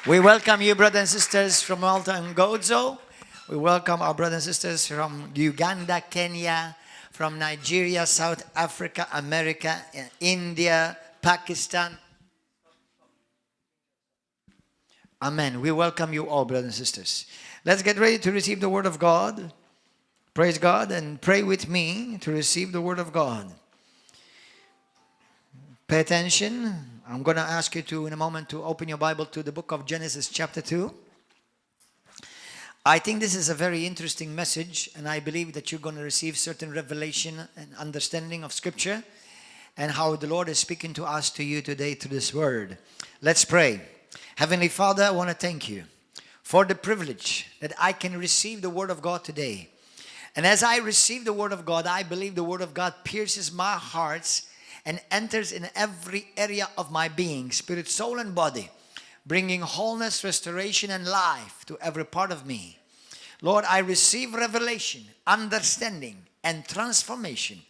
We welcome you, brothers and sisters from Malta and Gozo. We welcome our brothers and sisters from Uganda, Kenya, from Nigeria, South Africa, America, India, Pakistan. Amen. We welcome you all, brothers and sisters. Let's get ready to receive the Word of God. Praise God and pray with me to receive the Word of God. Pay attention. I'm going to ask you to, in a moment, to open your Bible to the book of Genesis chapter 2. I think this is a very interesting message, and I believe that you're going to receive certain revelation and understanding of Scripture and how the Lord is speaking to us, to you today through this Word. Let's pray. Heavenly Father, I want to thank you for the privilege that I can receive the Word of God today. And as I receive the Word of God, I believe the Word of God pierces my heart and enters in every area of my being, spirit, soul, and body, bringing wholeness, restoration, and life to every part of me. Lord, I receive revelation, understanding, and transformation,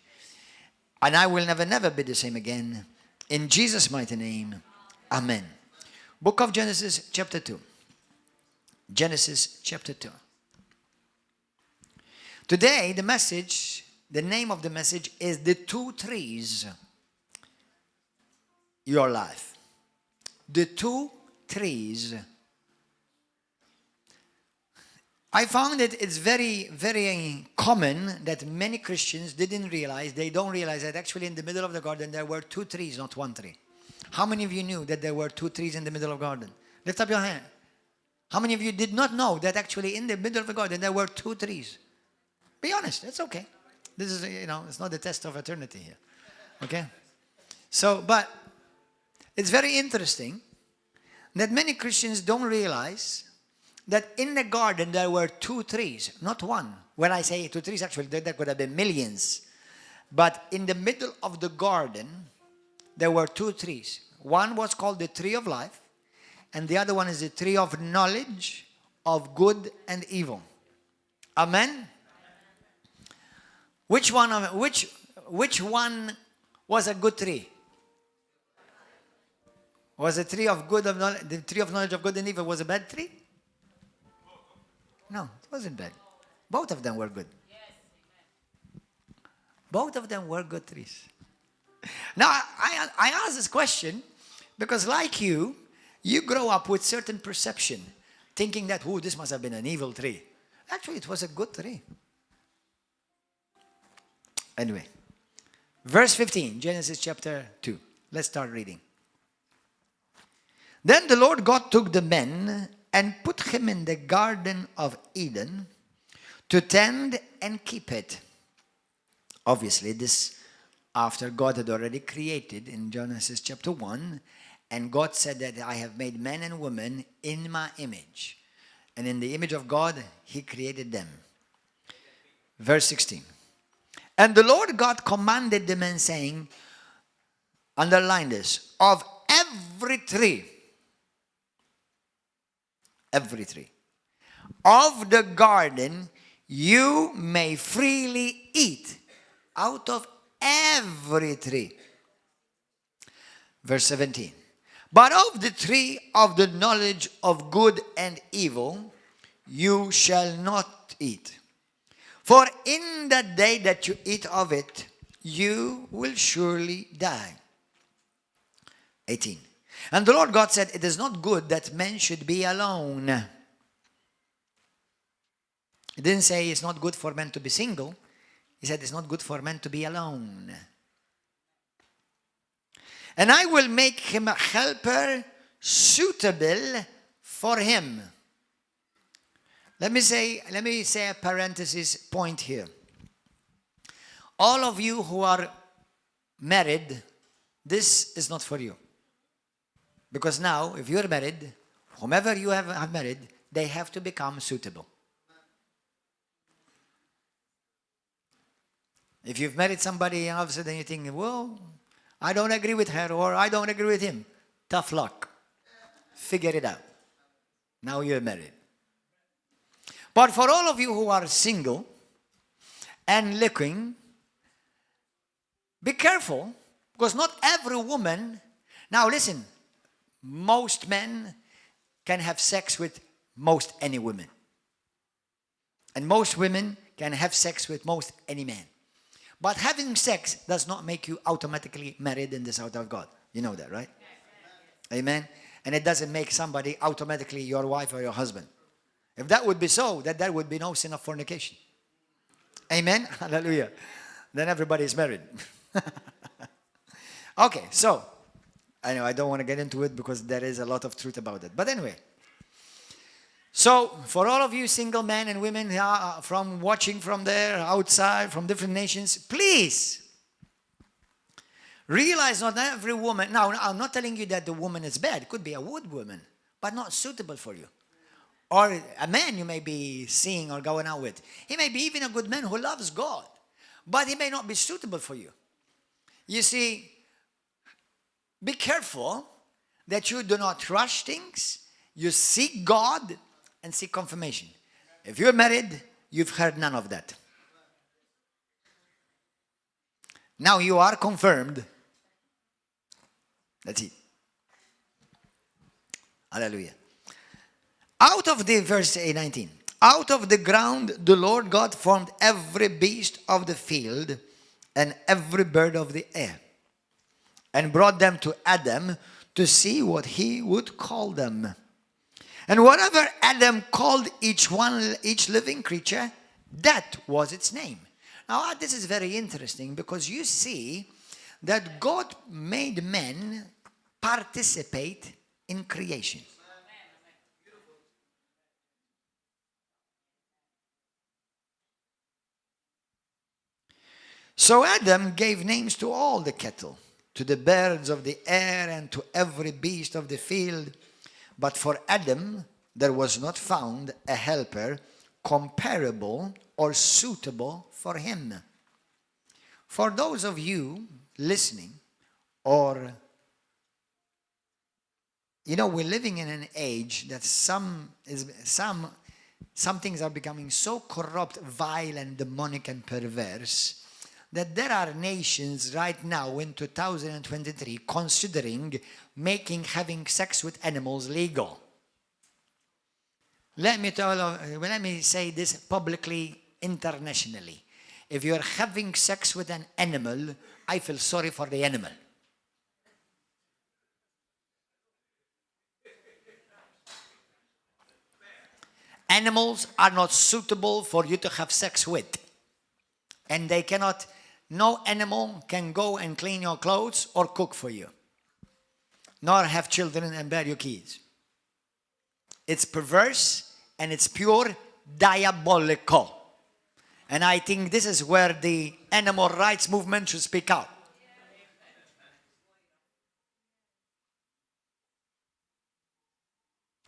and I will never be the same again. In Jesus' mighty name, amen. Book of Genesis, chapter 2. Genesis, chapter 2. Today, the name of the message is The Two Trees. Your life. The two trees. I found that it's very, very common that many Christians they don't realize that actually in the middle of the garden there were two trees, not one tree. How many of you knew that there were two trees in the middle of the garden? Lift up your hand. How many of you did not know that actually in the middle of the garden there were two trees? Be honest, it's okay. This is, it's not the test of eternity here. Okay? So, but it's very interesting that many Christians don't realize that in the garden there were two trees, not one. When I say two trees, actually there could have been millions. But in the middle of the garden, there were two trees. One was called the tree of life, and the other one is the tree of knowledge of good and evil. Amen? Which one was a good tree? Was the tree of the tree of knowledge of good and evil was a bad tree? No, it wasn't bad. Both of them were good. Both of them were good trees. Now, I ask this question because like you grow up with certain perception, thinking that, this must have been an evil tree. Actually, it was a good tree. Anyway, verse 15, Genesis chapter 2. Let's start reading. Then the Lord God took the man and put him in the Garden of Eden to tend and keep it. Obviously, this after God had already created in Genesis chapter 1. And God said that I have made men and women in my image. And in the image of God, He created them. Verse 16. And the Lord God commanded the man, saying, underline this, of every tree of the garden you may freely eat out of every tree. Verse 17. But of the tree of the knowledge of good and evil you shall not eat. For in the day that you eat of it, you will surely die. 18. And the Lord God said, it is not good that man should be alone. He didn't say it's not good for men to be single. He said it's not good for men to be alone. And I will make him a helper suitable for him. Let me say a parenthesis point here. All of you who are married, this is not for you. Because now, if you're married, whomever you have married, they have to become suitable. If you've married somebody and all of a sudden you think, well, I don't agree with her or I don't agree with him. Tough luck. Figure it out. Now you're married. But for all of you who are single and looking, be careful, because not every woman, now listen, most men can have sex with most any woman. And most women can have sex with most any man. But having sex does not make you automatically married in the sight of God. You know that, right? Amen? And it doesn't make somebody automatically your wife or your husband. If that would be so, then there would be no sin of fornication. Amen? Hallelujah. Then everybody is married. Okay, so, I know I don't want to get into it because there is a lot of truth about it. But anyway. So, for all of you single men and women from watching from there, outside, from different nations, please realize not every woman. Now, I'm not telling you that the woman is bad. It could be a wood woman, but not suitable for you. Or a man you may be seeing or going out with. He may be even a good man who loves God, but he may not be suitable for you. You see, be careful that you do not rush things. You seek God and seek confirmation. If you're married, you've heard none of that. Now you are confirmed. That's it. Hallelujah. Out of the verse 19, out of the ground the Lord God formed every beast of the field and every bird of the air, and brought them to Adam to see what he would call them. And whatever Adam called each living creature, that was its name. Now this is very interesting because you see that God made men participate in creation. So Adam gave names to all the cattle, to the birds of the air, and to every beast of the field. But for Adam there was not found a helper comparable or suitable for him. For those of you listening, or, you know, we're living in an age that some things are becoming so corrupt, vile, and demonic and perverse that there are nations right now in 2023 considering having sex with animals legal. Let me say this publicly, internationally. If you're having sex with an animal, I feel sorry for the animal. Animals are not suitable for you to have sex with. And they cannot, no animal can go and clean your clothes or cook for you, nor have children and bear your kids. It's perverse and it's pure diabolical. And I think this is where the animal rights movement should speak out.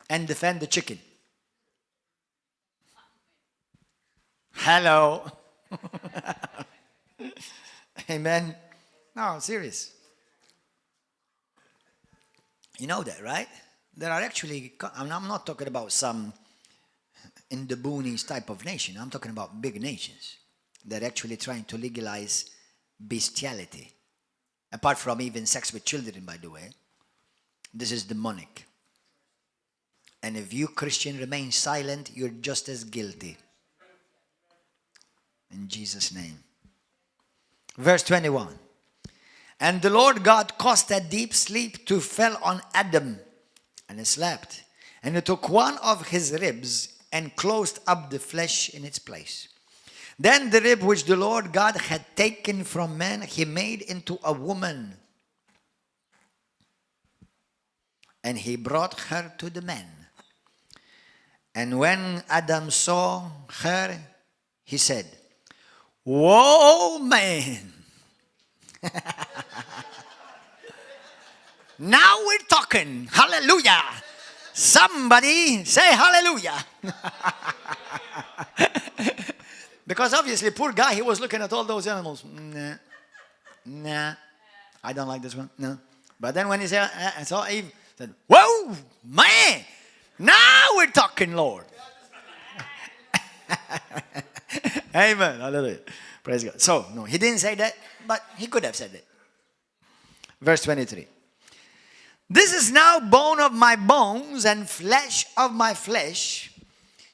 And defend the chicken. Hello. Amen. No, I'm serious. You know that, right? There are actually, I'm not talking about some in the boonies type of nation. I'm talking about big nations that are actually trying to legalize bestiality. Apart from even sex with children, by the way. This is demonic. And if you, Christian, remain silent, you're just as guilty. In Jesus' name. Verse 21. And the Lord God caused a deep sleep to fall on Adam, and he slept. And he took one of his ribs and closed up the flesh in its place. Then the rib which the Lord God had taken from man, he made into a woman. And he brought her to the man. And when Adam saw her, he said, "Whoa, man." Now we're talking. Hallelujah. Somebody say hallelujah. Because obviously, poor guy, he was looking at all those animals. Nah, I don't like this one. No. But then when he saw Eve, said, "Whoa, man, now we're talking, Lord." Amen. Hallelujah. Praise God. So, no, he didn't say that, but he could have said it. Verse 23. This is now bone of my bones and flesh of my flesh.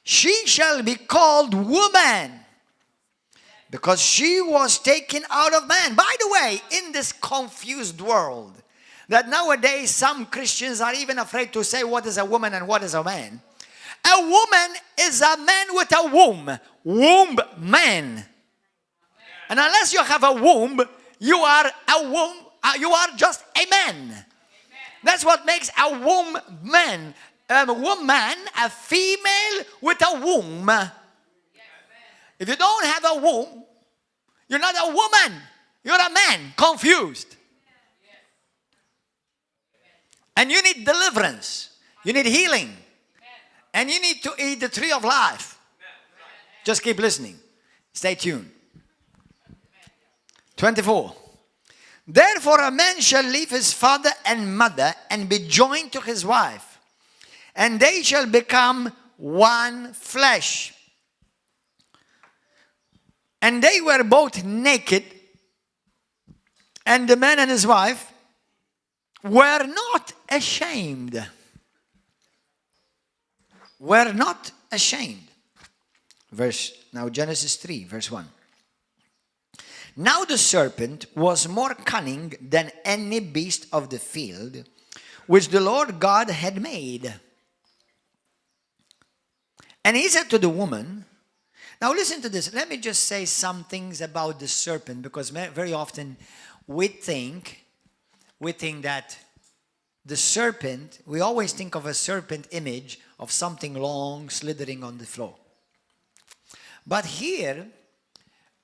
She shall be called woman, because she was taken out of man. By the way, in this confused world, that nowadays some Christians are even afraid to say what is a woman and what is a man. A woman is a man with a womb. Womb man. And unless you have a womb, you are a womb. You are just a man. That's what makes a womb man. A woman, a female with a womb. If you don't have a womb, you're not a woman. You're a man, confused. And you need deliverance. You need healing. And you need to eat the tree of life. Just keep listening. Stay tuned. 24. Therefore a man shall leave his father and mother and be joined to his wife, and they shall become one flesh. And they were both naked, and the man and his wife were not ashamed. Were not ashamed. Now Genesis 3, verse 1. Now the serpent was more cunning than any beast of the field which the Lord God had made. And he said to the woman, now listen to this. Let me just say some things about the serpent, because very often we think that the serpent, we always think of a serpent image of something long slithering on the floor. But here,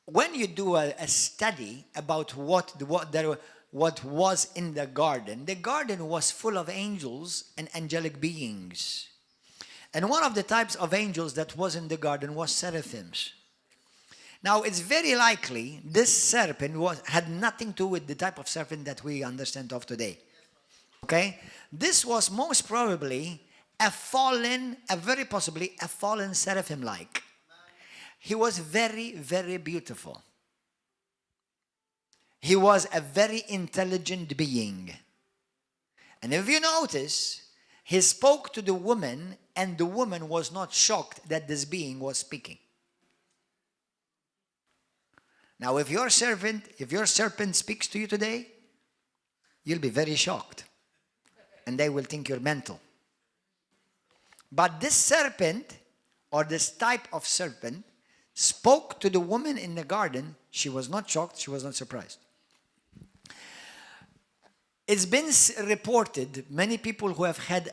when you do a study about what was in the garden was full of angels and angelic beings. And one of the types of angels that was in the garden was seraphims. Now, it's very likely this serpent had nothing to do with the type of serpent that we understand of today. Okay? This was most probably very possibly a fallen seraphim-like. He was very, very beautiful. He was a very intelligent being. And if you notice, he spoke to the woman, and the woman was not shocked that this being was speaking. Now, if your serpent speaks to you today, you'll be very shocked. And they will think you're mental. But this serpent, or this type of serpent, spoke to the woman in the garden. She was not shocked. She was not surprised. It's been reported, many people who have had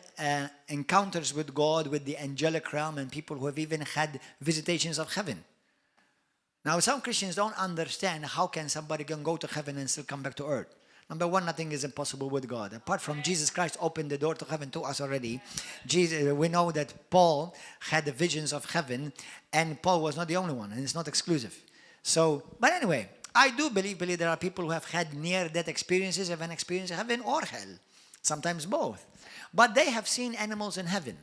encounters with God, with the angelic realm, and people who have even had visitations of heaven. Now, some Christians don't understand how can somebody can go to heaven and still come back to earth. Number one, nothing is impossible with God. Apart from Jesus Christ opened the door to heaven to us already. We know that Paul had the visions of heaven, and Paul was not the only one, and it's not exclusive. So, but anyway, I do believe there are people who have had near-death experiences, have an experience of heaven or hell. Sometimes both. But they have seen animals in heaven.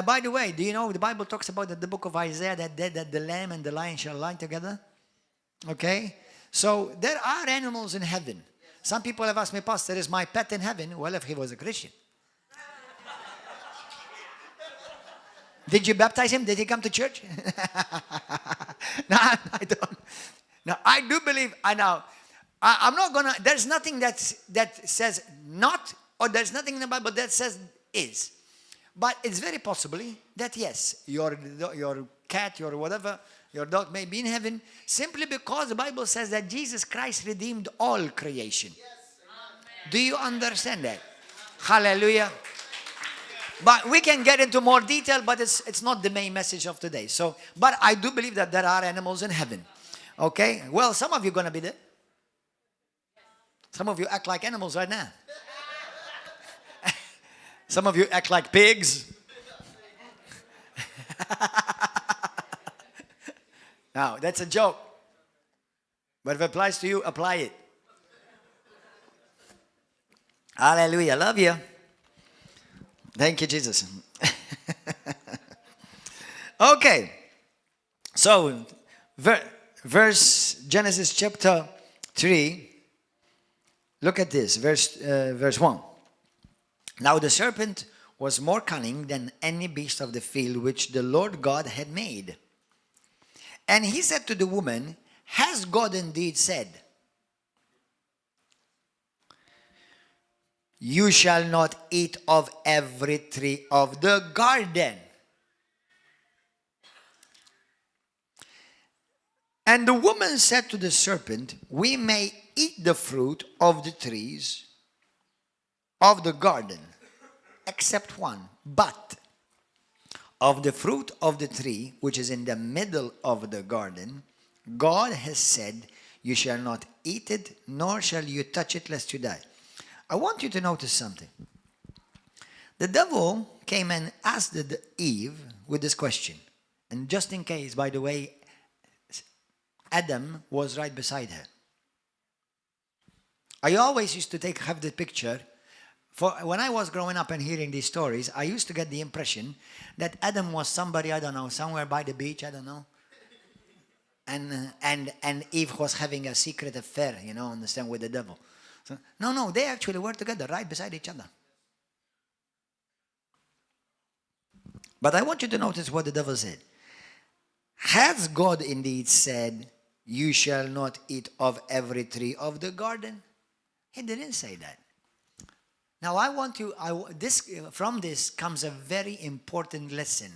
By the way, do you know the Bible talks about in the book of Isaiah that the lamb and the lion shall lie together? Okay? So there are animals in heaven. Some people have asked me, Pastor, is my pet in heaven? Well, if he was a Christian. Did you baptize him? Did he come to church? No, I don't. Now, I do believe, I'm not going to, there's nothing that says not, or there's nothing in the Bible that says is. But it's very possibly that yes, your cat, your whatever, your dog may be in heaven, simply because the Bible says that Jesus Christ redeemed all creation. Yes. Do you understand that? Hallelujah. But we can get into more detail, but it's not the main message of today. So, but I do believe that there are animals in heaven. Okay? Well, some of you are going to be there. Some of you act like animals right now. Some of you act like pigs. Now, that's a joke. But if it applies to you, apply it. Hallelujah. Love you. Thank you, Jesus. Okay. So, Genesis chapter 3. Look at this, verse 1. Now the serpent was more cunning than any beast of the field which the Lord God had made. And he said to the woman, has God indeed said, you shall not eat of every tree of the garden? And the woman said to the serpent, we may eat the fruit of the trees of the garden, except one. But of the fruit of the tree which is in the middle of the garden, God has said, you shall not eat it, nor shall you touch it, lest you die. I want you to notice something. The devil came and asked Eve with this question. And just in case, by the way, Adam was right beside her. I always used to have the picture. For when I was growing up and hearing these stories, I used to get the impression that Adam was somebody, I don't know, somewhere by the beach, I don't know. And Eve was having a secret affair, understand, with the devil. So, no, they actually were together, right beside each other. But I want you to notice what the devil said. Has God indeed said, you shall not eat of every tree of the garden? He didn't say that. Now from this comes a very important lesson.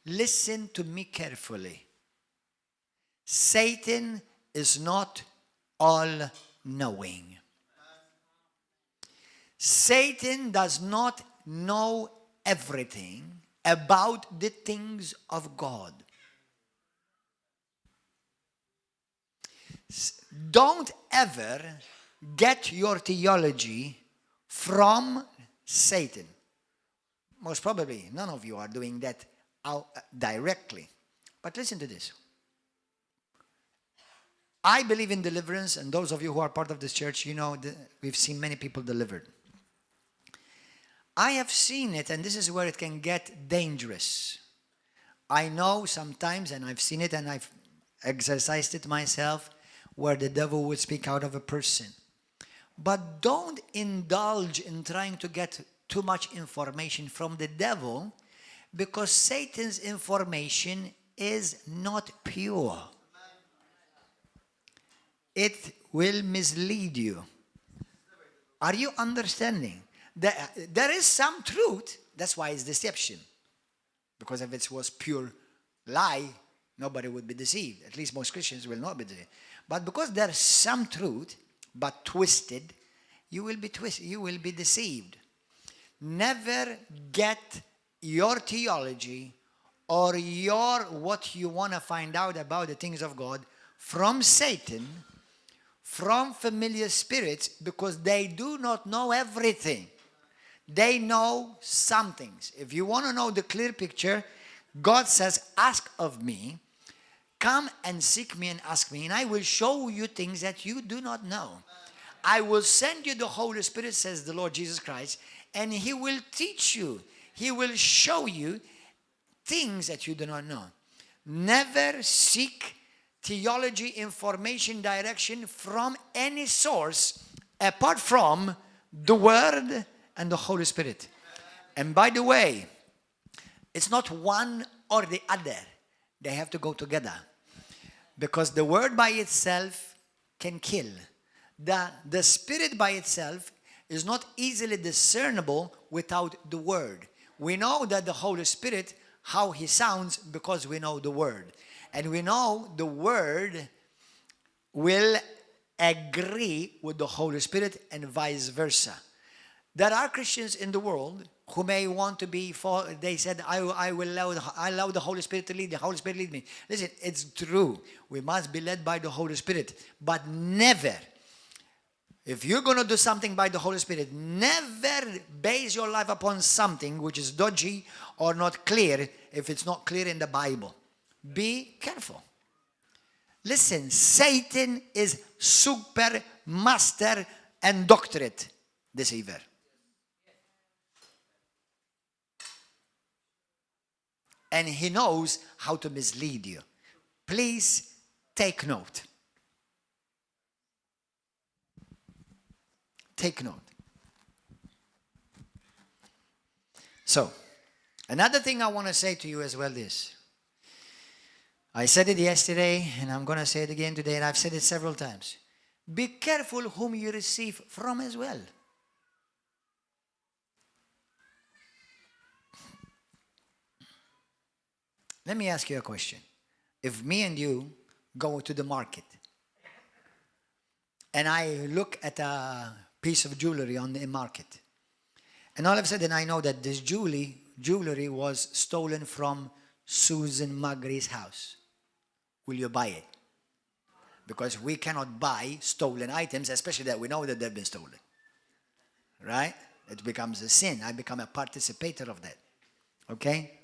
Listen to me carefully. Satan is not all-knowing. Satan does not know everything about the things of God. Don't ever get your theology from Satan. Most probably, none of you are doing that directly. But listen to this. I believe in deliverance, and those of you who are part of this church, we've seen many people delivered. I have seen it, and this is where it can get dangerous. I know sometimes, and I've seen it, and I've exercised it myself, where the devil would speak out of a person. But don't indulge in trying to get too much information from the devil, because Satan's information is not pure. It will mislead you. Are you understanding? There is some truth. That's why it's deception. Because if it was pure lie, nobody would be deceived. At least most Christians will not be deceived. But because there's some truth, but twisted, you will be deceived. Never get your theology or what you want to find out about the things of God from Satan, from familiar spirits, because they do not know everything. They know some things. If you want to know the clear picture, God says, ask of me, come and seek me and ask me, and I will show you things that you do not know. I will send you the Holy Spirit, says the Lord Jesus Christ, and He will teach you. He will show you things that you do not know. Never seek theology, information, direction from any source apart from the Word and the Holy Spirit. And by the way, it's not one or the other. They have to go together. Because the Word by itself can kill. The Spirit by itself is not easily discernible without the Word. We know that the Holy Spirit, how He sounds, because we know the Word. And we know the Word will agree with the Holy Spirit and vice versa. There are Christians in the world who may want to be, they said, I allow the Holy Spirit to lead, the Holy Spirit lead me. Listen, it's true. We must be led by the Holy Spirit. But never, if you're going to do something by the Holy Spirit, never base your life upon something which is dodgy or not clear if it's not clear in the Bible. Be careful. Listen, Satan is super master and doctorate deceiver. And he knows how to mislead you. Please take note. Take note. So, another thing I want to say to you as well is, I said it yesterday, and I'm going to say it again today, and I've said it several times. Be careful whom you receive from as well. Let me ask you a question. If me and you go to the market, and I look at a piece of jewelry on the market, and all of a sudden I know that this jewelry was stolen from Susan Magri's house, will you buy it? Because we cannot buy stolen items, especially that we know that they've been stolen. Right? It becomes a sin. I become a participator of that. Okay?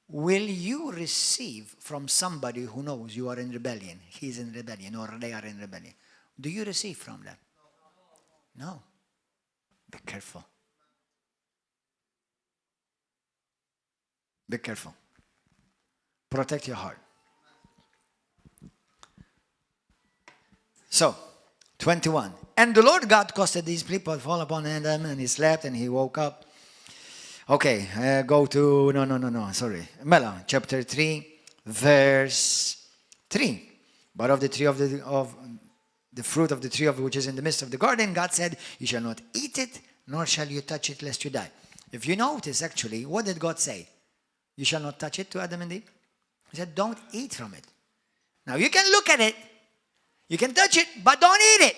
Will you receive from somebody who knows you are in rebellion, he's in rebellion, or they are in rebellion? Do you receive from them? No. Be careful. Be careful. Protect your heart. So, 21. And the Lord God caused these people to fall upon Adam, and he slept, and he woke up. Okay, go to, no, sorry. Mela, chapter 3, verse 3. But of the tree of the fruit of the tree of which is in the midst of the garden, God said, you shall not eat it, nor shall you touch it, lest you die. If you notice, actually, what did God say? You shall not touch it to Adam and Eve. He said, don't eat from it. Now, you can look at it, you can touch it, but don't eat it.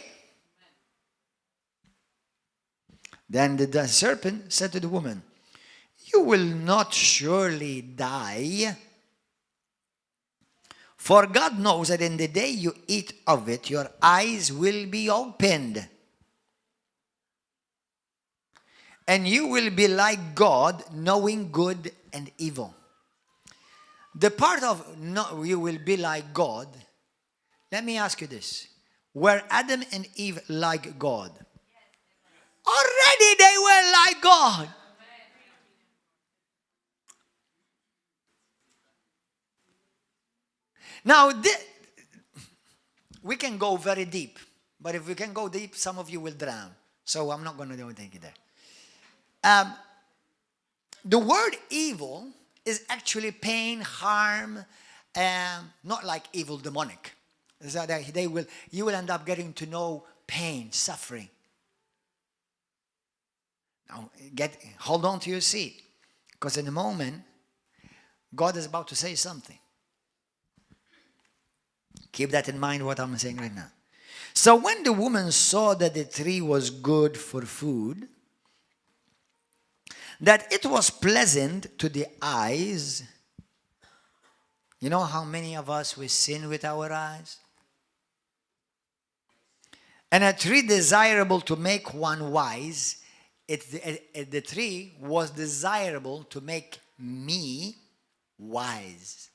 Then the serpent said to the woman, you will not surely die, for God knows that in the day you eat of it, your eyes will be opened, and you will be like God, knowing good and evil. The part of no, you will be like God, let me ask you this. Were Adam and Eve like God? Already they were like God. Now, we can go very deep, but if we can go deep, some of you will drown. So I'm not going to take it there. The word evil is actually pain, harm, not like evil demonic. So that you will end up getting to know pain, suffering. Now, hold on to your seat, because in a moment, God is about to say something. Keep that in mind, what I'm saying right now. So when the woman saw that the tree was good for food, that it was pleasant to the eyes. You know how many of us we sin with our eyes? And a tree desirable to make one wise. The tree was desirable to make me wise.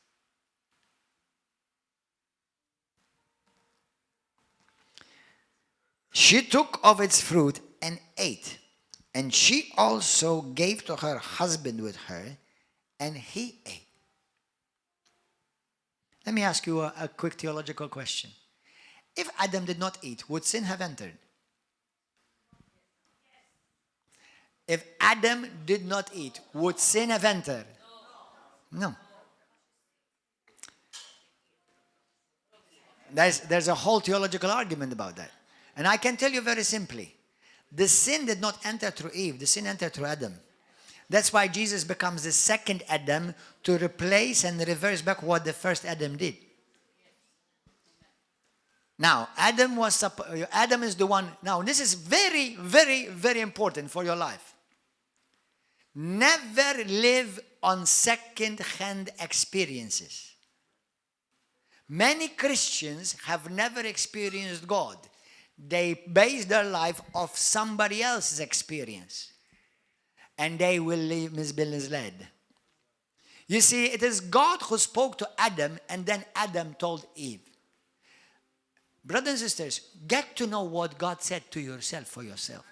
She took of its fruit and ate, and she also gave to her husband with her, and he ate. Let me ask you a quick theological question. If Adam did not eat, would sin have entered? If Adam did not eat, would sin have entered? No. There's a whole theological argument about that. And I can tell you very simply, the sin did not enter through Eve, the sin entered through Adam. That's why Jesus becomes the second Adam to replace and reverse back what the first Adam did. Now, Adam is the one. Now, this is very, very, very important for your life. Never live on second-hand experiences. Many Christians have never experienced God. They base their life off somebody else's experience. And they will be misled. You see, it is God who spoke to Adam, and then Adam told Eve. Brothers and sisters, get to know what God said to yourself for yourself.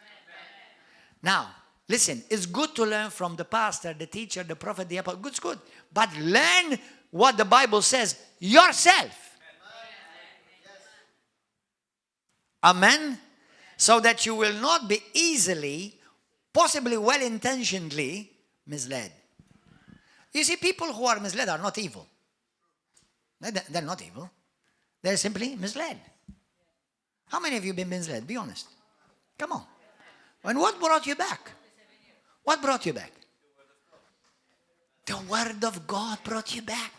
Now, listen, it's good to learn from the pastor, the teacher, the prophet, the apostle. It's good. But learn what the Bible says yourself. Amen? So that you will not be easily, possibly well-intentionedly, misled. You see, people who are misled are not evil. They're not evil. They're simply misled. How many of you have been misled? Be honest. Come on. And what brought you back? What brought you back? The Word of God brought you back.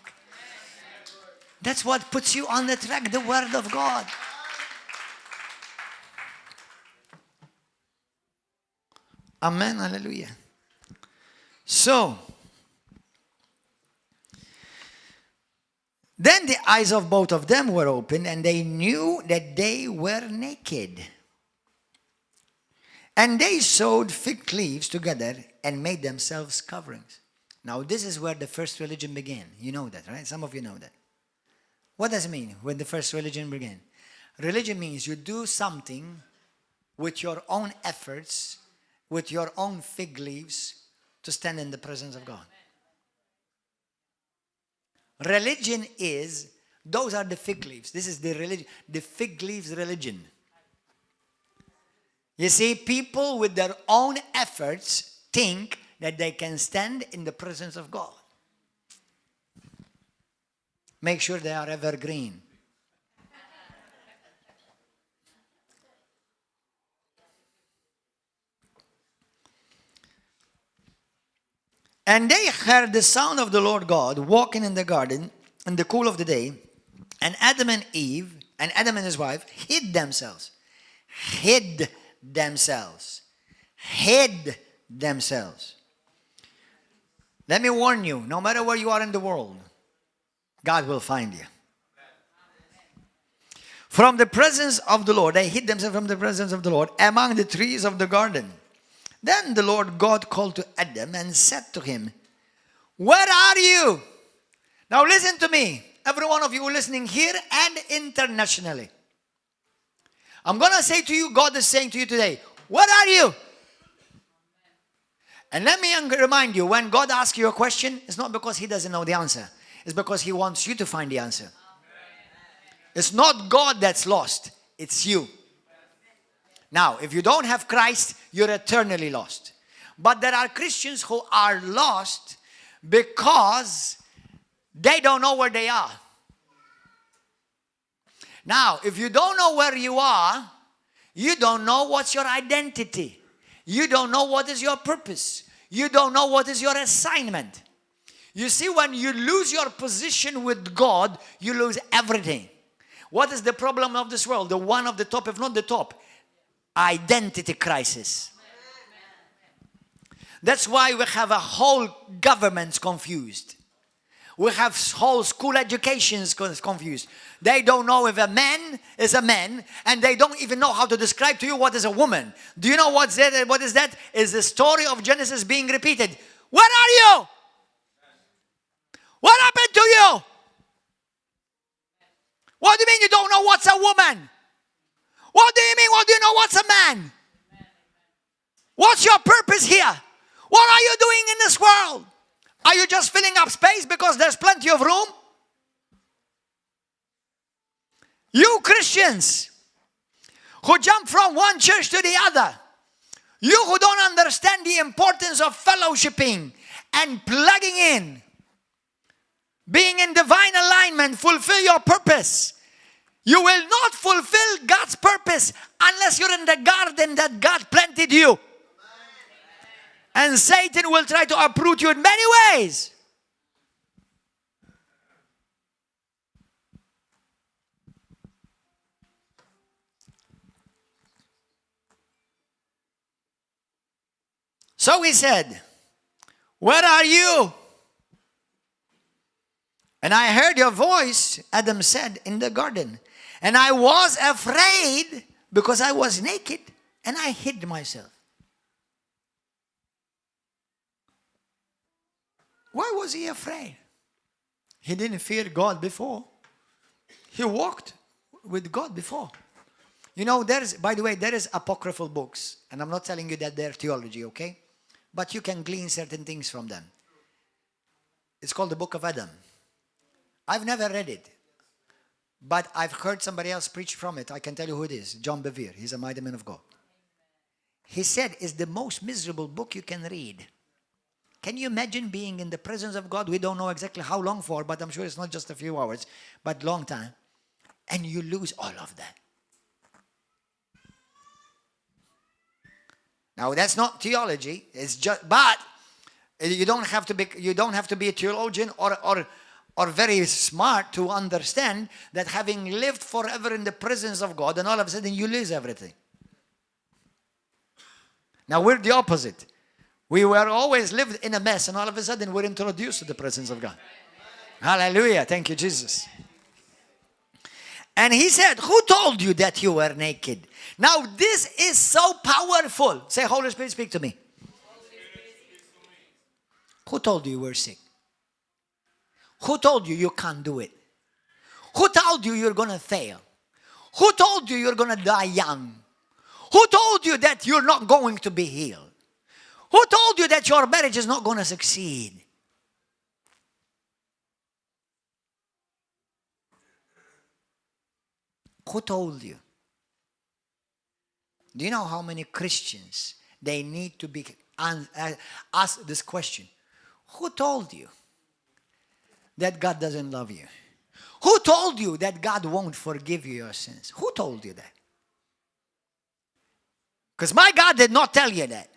That's what puts you on the track, the Word of God. Amen, hallelujah. So, then the eyes of both of them were opened, and they knew that they were naked. And they sewed fig leaves together and made themselves coverings. Now, this is where the first religion began. You know that, right? Some of you know that. What does it mean when the first religion began? Religion means you do something with your own efforts, with your own fig leaves, to stand in the presence of God. Religion is, those are the fig leaves. This is the religion, the fig leaves religion. You see, people with their own efforts think that they can stand in the presence of God. Make sure they are evergreen. And they heard the sound of the Lord God walking in the garden in the cool of the day. And Adam and Eve, and Adam and his wife, hid themselves. Hid themselves. Hid themselves. Let me warn you, no matter where you are in the world, God will find you. From the presence of the Lord, they hid themselves from the presence of the Lord among the trees of the garden. Then the Lord God called to Adam and said to him, "Where are you?" Now listen to me, every one of you listening here and internationally. I'm going to say to you, God is saying to you today, where are you? And let me remind you, when God asks you a question, it's not because He doesn't know the answer. It's because He wants you to find the answer. It's not God that's lost. It's you. Now, if you don't have Christ, you're eternally lost. But there are Christians who are lost because they don't know where they are. Now, if you don't know where you are, you don't know what's your identity. You don't know what is your purpose. You don't know what is your assignment. You see, when you lose your position with God, you lose everything. What is the problem of this world? The one of the top, if not the top. Identity crisis. That's why we have a whole government confused. We have whole school educations confused. They don't know if a man is a man, and they don't even know how to describe to you what is a woman. Do you know what's that? What is that? Is the story of Genesis being repeated. Where are you? What happened to you? What do you mean you don't know what's a woman? What do you mean? What do you know what's a man? What's your purpose here? What are you doing in this world? Are you just filling up space because there's plenty of room? You Christians who jump from one church to the other, you who don't understand the importance of fellowshipping and plugging in, being in divine alignment, fulfill your purpose. You will not fulfill God's purpose unless you're in the garden that God planted you. And Satan will try to uproot you in many ways. So he said, "Where are you?" "And I heard your voice," Adam said, "in the garden. And I was afraid because I was naked and I hid myself." Why was he afraid? He didn't fear God before. He walked with God before. You know, by the way, there is apocryphal books. And I'm not telling you that they're theology, okay? But you can glean certain things from them. It's called the Book of Adam. I've never read it. But I've heard somebody else preach from it. I can tell you who it is. John Bevere. He's a mighty man of God. He said it's the most miserable book you can read. Can you imagine being in the presence of God? We don't know exactly how long for, but I'm sure it's not just a few hours, but long time. And you lose all of that. Now that's not theology. It's just, but you don't have to be a theologian or very smart to understand that having lived forever in the presence of God, and all of a sudden you lose everything. Now we're the opposite. We were always lived in a mess, and all of a sudden we're introduced to the presence of God. Hallelujah. Thank you, Jesus. And he said, who told you that you were naked? Now this is so powerful. Say, Holy Spirit, speak to me. Who told you you were sick? Who told you you can't do it? Who told you you're going to fail? Who told you you're going to die young? Who told you that you're not going to be healed? Who told you that your marriage is not going to succeed? Who told you? Do you know how many Christians, they need to be asked this question? Who told you that God doesn't love you? Who told you that God won't forgive you your sins? Who told you that? Because my God did not tell you that.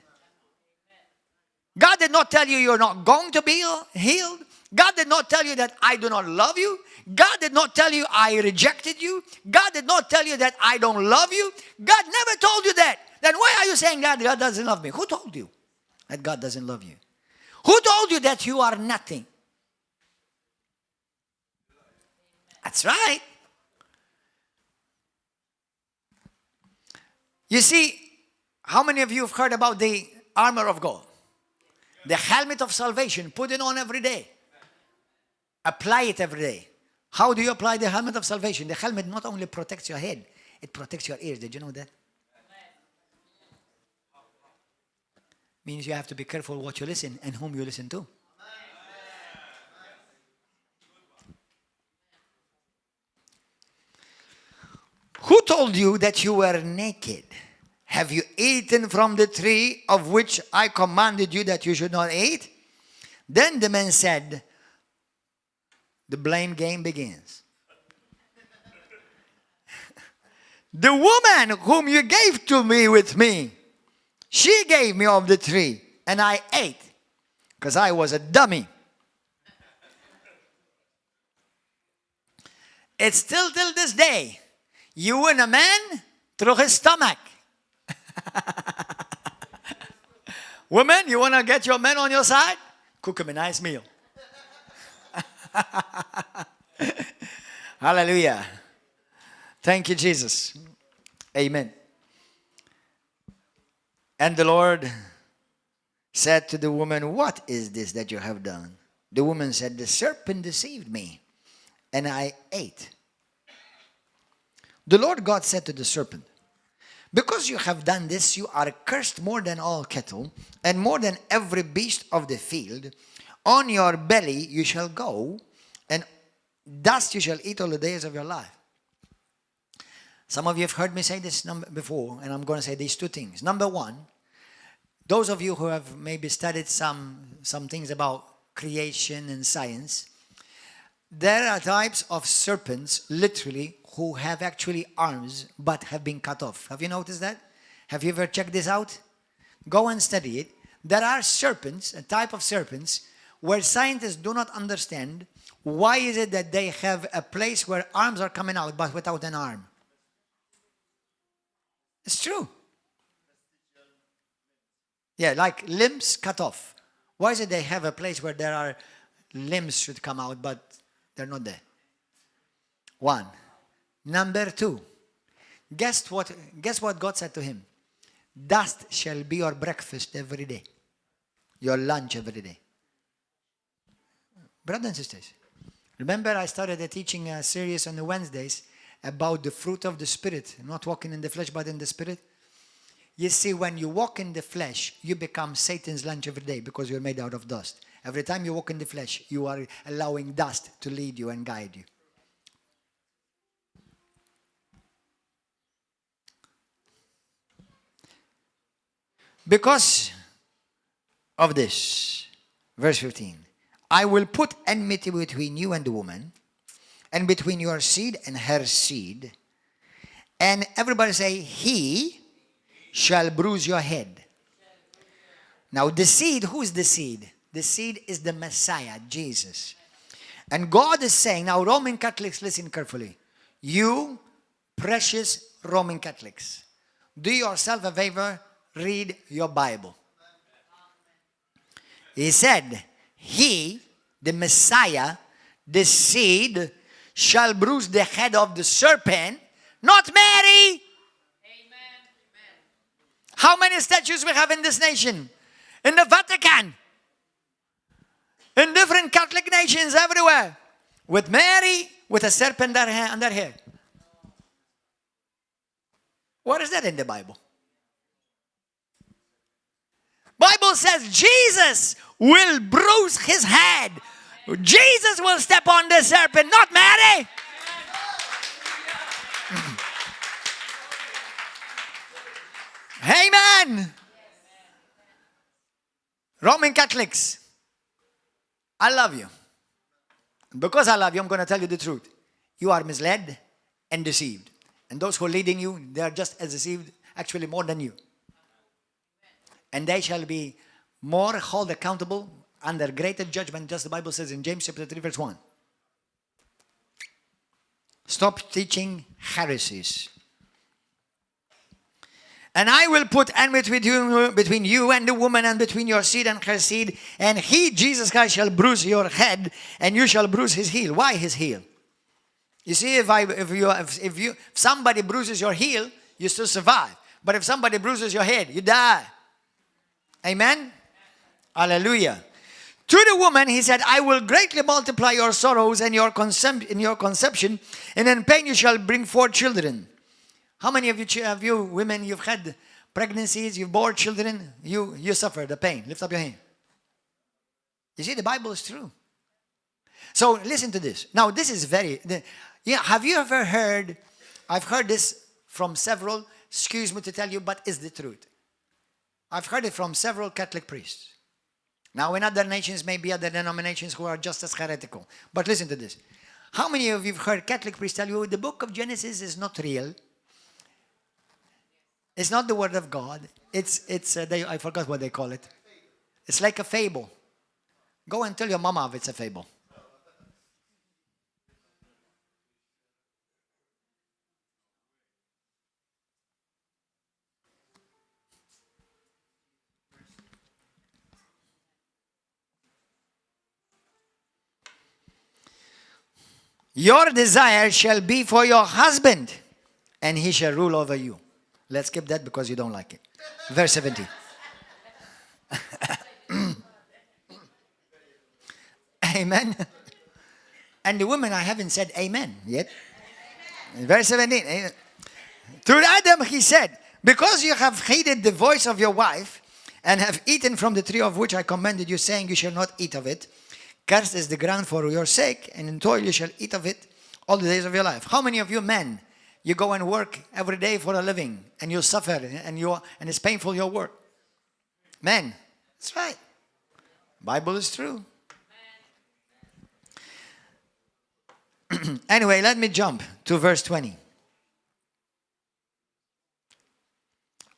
God did not tell you you're not going to be healed. God did not tell you that I do not love you. God did not tell you I rejected you. God did not tell you that I don't love you. God never told you that. Then why are you saying God doesn't love me? Who told you that God doesn't love you? Who told you that you are nothing? That's right. You see, how many of you have heard about the armor of God? The helmet of salvation. Put it on every day. Apply it every day. How do you apply the helmet of salvation? The helmet not only protects your head, it protects your ears. Did you know that? Means you have to be careful what you listen and whom you listen to. Who told you that you were naked? Have you eaten from the tree of which I commanded you that you should not eat? Then the man said, the blame game begins. The woman whom you gave to me with me, she gave me of the tree, and I ate, because I was a dummy. It's still till this day. You win a man through his stomach. Women, you want to get your men on your side? Cook him a nice meal. Hallelujah. Thank you, Jesus. Amen. And the Lord said to the woman, what is this that you have done? The woman said, the serpent deceived me, and I ate. The Lord God said to the serpent, because you have done this, you are cursed more than all cattle, and more than every beast of the field. On your belly you shall go, and dust you shall eat all the days of your life. Some of you have heard me say this before, and I'm going to say these two things. Number one, those of you who have maybe studied some things about creation and science, there are types of serpents, literally, who have actually arms but have been cut off. Have you noticed that? Have you ever checked this out? Go and study it. There are serpents, a type of serpents, where scientists do not understand why is it that they have a place where arms are coming out but without an arm. It's true. Yeah, like limbs cut off. Why is it they have a place where there are limbs should come out but they're not there? One. Number two, guess what God said to him? Dust shall be your breakfast every day, your lunch every day. Brothers and sisters, remember I started a teaching series on the Wednesdays about the fruit of the Spirit, not walking in the flesh but in the Spirit. You see, when you walk in the flesh, you become Satan's lunch every day because you're made out of dust. Every time you walk in the flesh, you are allowing dust to lead you and guide you. Because of this, Verse 15. I will put enmity between you and the woman, and between your seed and her seed. And everybody say, he shall bruise your head. Now the seed, who is the seed? The seed is the Messiah, Jesus. And God is saying, now Roman Catholics, listen carefully. You precious Roman Catholics, do yourself a favor, read your Bible. He said, he, the Messiah, the seed, shall bruise the head of the serpent, not Mary. Amen. How many statues we have in this nation? In the Vatican. In different Catholic nations everywhere. With Mary, with a serpent on their head. What is that in the Bible? Bible says Jesus will bruise his head. Jesus will step on the serpent, not Mary. Amen. Roman Catholics, I love you. Because I love you, I'm going to tell you the truth. You are misled and deceived. And those who are leading you, they are just as deceived, actually more than you. And they shall be more held accountable under greater judgment, just the Bible says in James chapter 3 verse 1. Stop teaching heresies. And I will put enmity between you and the woman, and between your seed and her seed. And he, Jesus Christ, shall bruise your head, and you shall bruise his heel. Why his heel? You see, if somebody bruises your heel, you still survive. But if somebody bruises your head, you die. Amen? Hallelujah. To the woman, he said, I will greatly multiply your sorrows and your conception, and in pain you shall bring forth children. How many of you women, you've had pregnancies, you've bore children, you suffer the pain? Lift up your hand. You see, the Bible is true. So listen to this. Now, this is have you ever heard, I've heard this from several, excuse me to tell you, but it's the truth. I've heard it from several Catholic priests. Now, in other nations, maybe other denominations who are just as heretical. But listen to this. How many of you have heard Catholic priests tell you the book of Genesis is not real? It's not the word of God. I forgot what they call it. It's like a fable. Go and tell your mama if it's a fable. Your desire shall be for your husband, and he shall rule over you. Let's skip that because you don't like it. Verse 17. Amen. And the women, I haven't said amen yet. Verse 17. To Adam he said, because you have hated the voice of your wife, and have eaten from the tree of which I commanded you, saying you shall not eat of it, cursed is the ground for your sake, and in toil you shall eat of it all the days of your life. How many of you men, you go and work every day for a living, and you suffer, and it's painful, your work? Men, that's right. Bible is true. Anyway, let me jump to verse 20.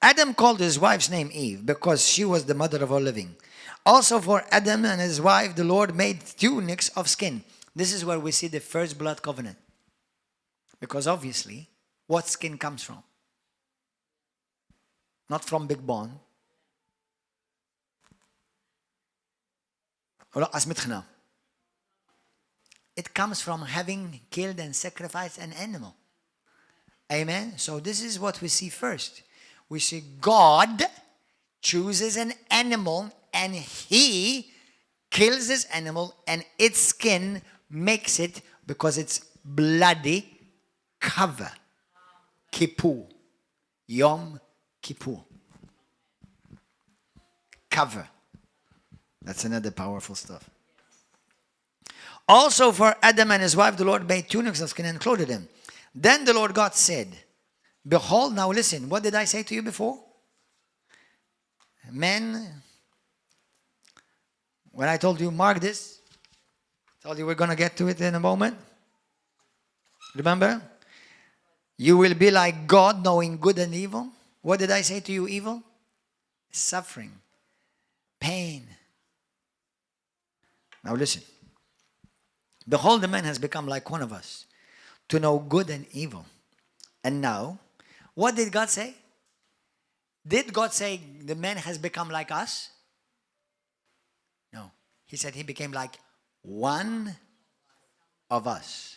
Adam called his wife's name Eve because she was the mother of all living. Also for Adam and his wife, the Lord made tunics of skin. This is where we see the first blood covenant. Because obviously, what skin comes from? Not from big bone. It comes from having killed and sacrificed an animal. Amen? So this is what we see first. We see God chooses an animal and he kills this animal and its skin makes it, because it's bloody, cover. Kippur. Yom Kippur. Cover. That's another powerful stuff. Also for Adam and his wife, the Lord made tunics of skin and clothed them. Then the Lord God said, behold, now listen, what did I say to you before? Men, When I told you, mark this, told you we're going to get to it in a moment. Remember? You will be like God, knowing good and evil. What did I say to you, evil? Suffering, pain. Now listen. Behold, the man has become like one of us, to know good and evil. And now, what did God say? Did God say the man has become like us? No. He said he became like one of us.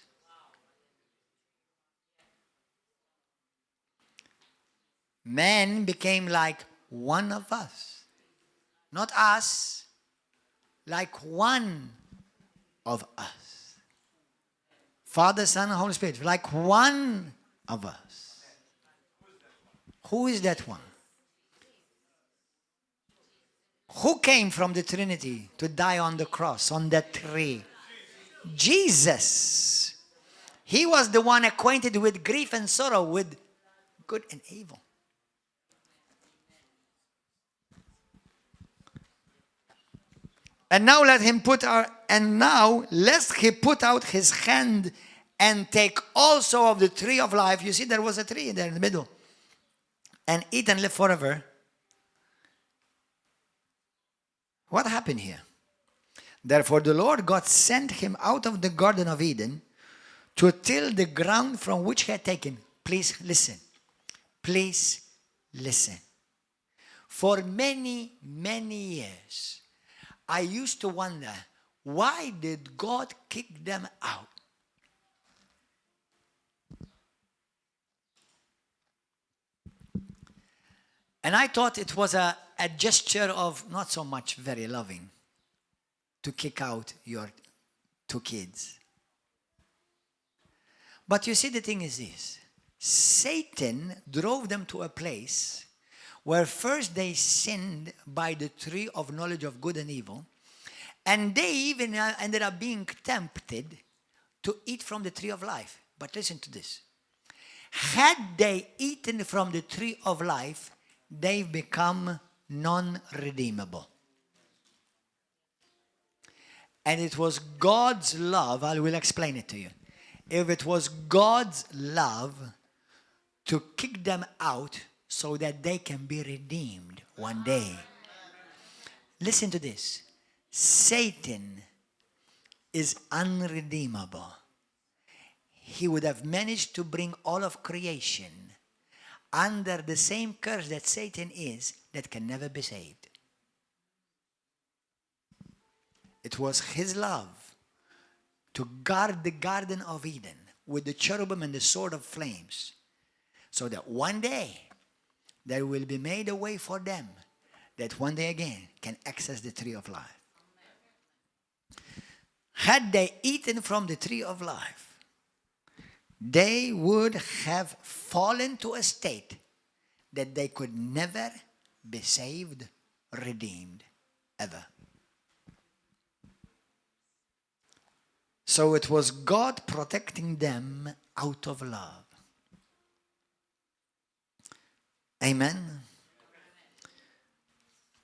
Man became like one of us. Not us, like one of us. Father, Son, and Holy Spirit, like one of us. Who is that one? Who came from the Trinity to die on the cross, on that tree? Jesus. He was the one acquainted with grief and sorrow, with good and evil. And now lest he put out his hand and take also of the tree of life. You see, there was a tree there in the middle. And eat and live forever. What happened here? Therefore the Lord God sent him out of the Garden of Eden to till the ground from which he had taken. Please listen. Please listen. For many, many years, I used to wonder, why did God kick them out? And I thought it was a gesture of not so much very loving to kick out your two kids. But you see, the thing is this. Satan drove them to a place where first they sinned by the tree of knowledge of good and evil, and they even ended up being tempted to eat from the tree of life. But listen to this. Had they eaten from the tree of life, they've become non-redeemable. And it was God's love, I will explain it to you. If it was God's love to kick them out so that they can be redeemed one day. Listen to this. Satan is unredeemable. He would have managed to bring all of creation under the same curse that Satan is, that can never be saved. It was his love to guard the Garden of Eden with the cherubim and the sword of flames, so that one day there will be made a way for them that one day again can access the tree of life. Had they eaten from the tree of life, they would have fallen to a state that they could never be saved, redeemed, ever. So it was God protecting them out of love. Amen.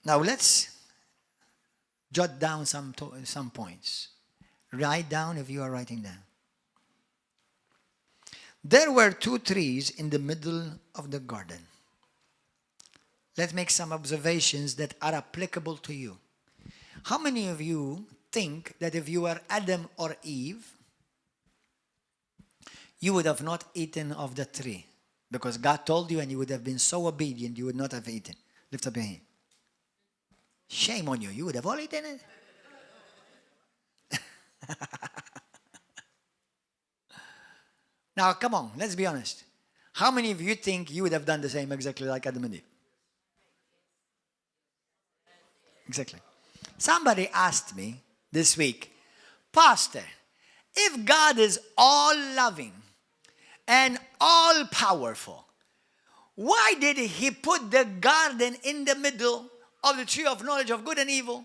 Now let's jot down some points. Write down if you are writing down. There were two trees in the middle of the garden. Let's make some observations that are applicable to you. How many of you think that if you were Adam or Eve, you would have not eaten of the tree? Because God told you and you would have been so obedient, you would not have eaten. Lift up your hand. Shame on you. You would have all eaten it. Now, come on, let's be honest. How many of you think you would have done the same exactly like Adam and Eve? Exactly. Somebody asked me this week, Pastor, if God is all loving and all powerful, why did he put the garden in the middle of the tree of knowledge of good and evil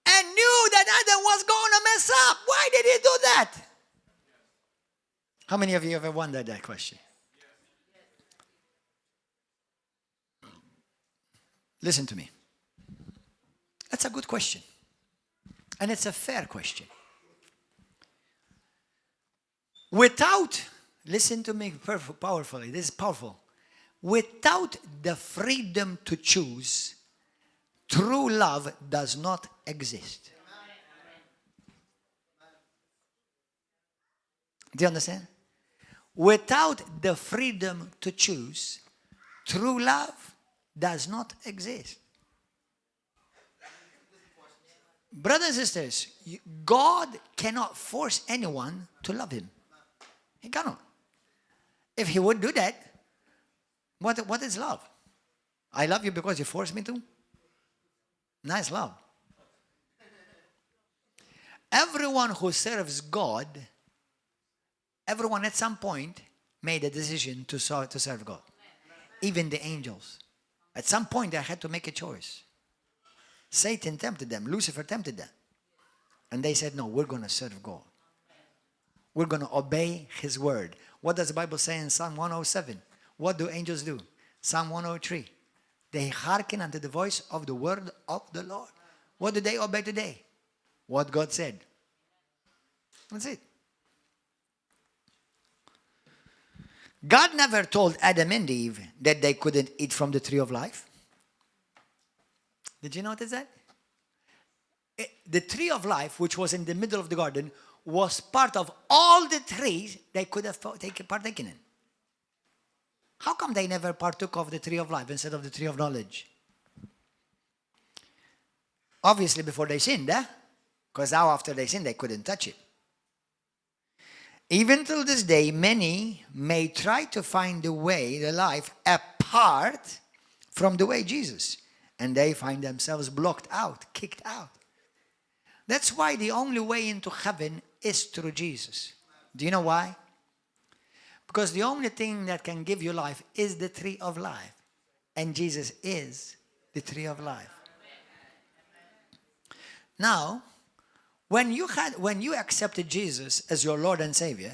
and knew that Adam was going to mess up? Why did he do that? How many of you ever wondered that question? Listen to me. That's a good question. And it's a fair question. Without, listen to me powerfully, this is powerful. Without the freedom to choose, true love does not exist. Do you understand? Without the freedom to choose, true love does not exist. Brothers and sisters, God cannot force anyone to love him. He cannot. If he would do that, what is love? I love you because you forced me to? Nice love. Everyone who serves God, everyone at some point made a decision to serve God. Even the angels. At some point they had to make a choice. Satan tempted them. Lucifer tempted them. And they said, no, we're going to serve God. We're going to obey his word. What does the Bible say in Psalm 107? What do angels do? Psalm 103. They hearken unto the voice of the word of the Lord. What do they obey today? What God said. That's it. God never told Adam and Eve that they couldn't eat from the tree of life. Did you notice that? The tree of life, which was in the middle of the garden, was part of all the trees they could have partaken in. How come they never partook of the tree of life instead of the tree of knowledge? Obviously before they sinned, because now after they sinned, they couldn't touch it. Even till this day, many may try to find the way, the life, apart from the way Jesus. And they find themselves blocked out, kicked out. That's why the only way into heaven is through Jesus. Do you know why? Because the only thing that can give you life is the tree of life. And Jesus is the tree of life. Now, when you accepted Jesus as your Lord and Savior,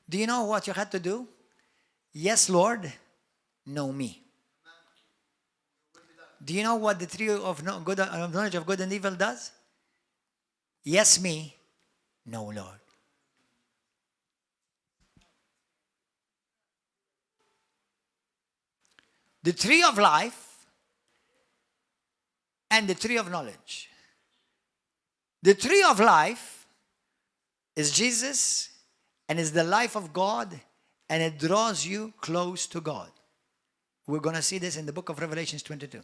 do you know what you had to do? Yes, Lord, no me. Do you know what the tree of knowledge of good and evil does? Yes, me, no, Lord. The tree of life and the tree of knowledge. The tree of life is Jesus and is the life of God, and it draws you close to God. We're going to see this in the book of Revelation 22.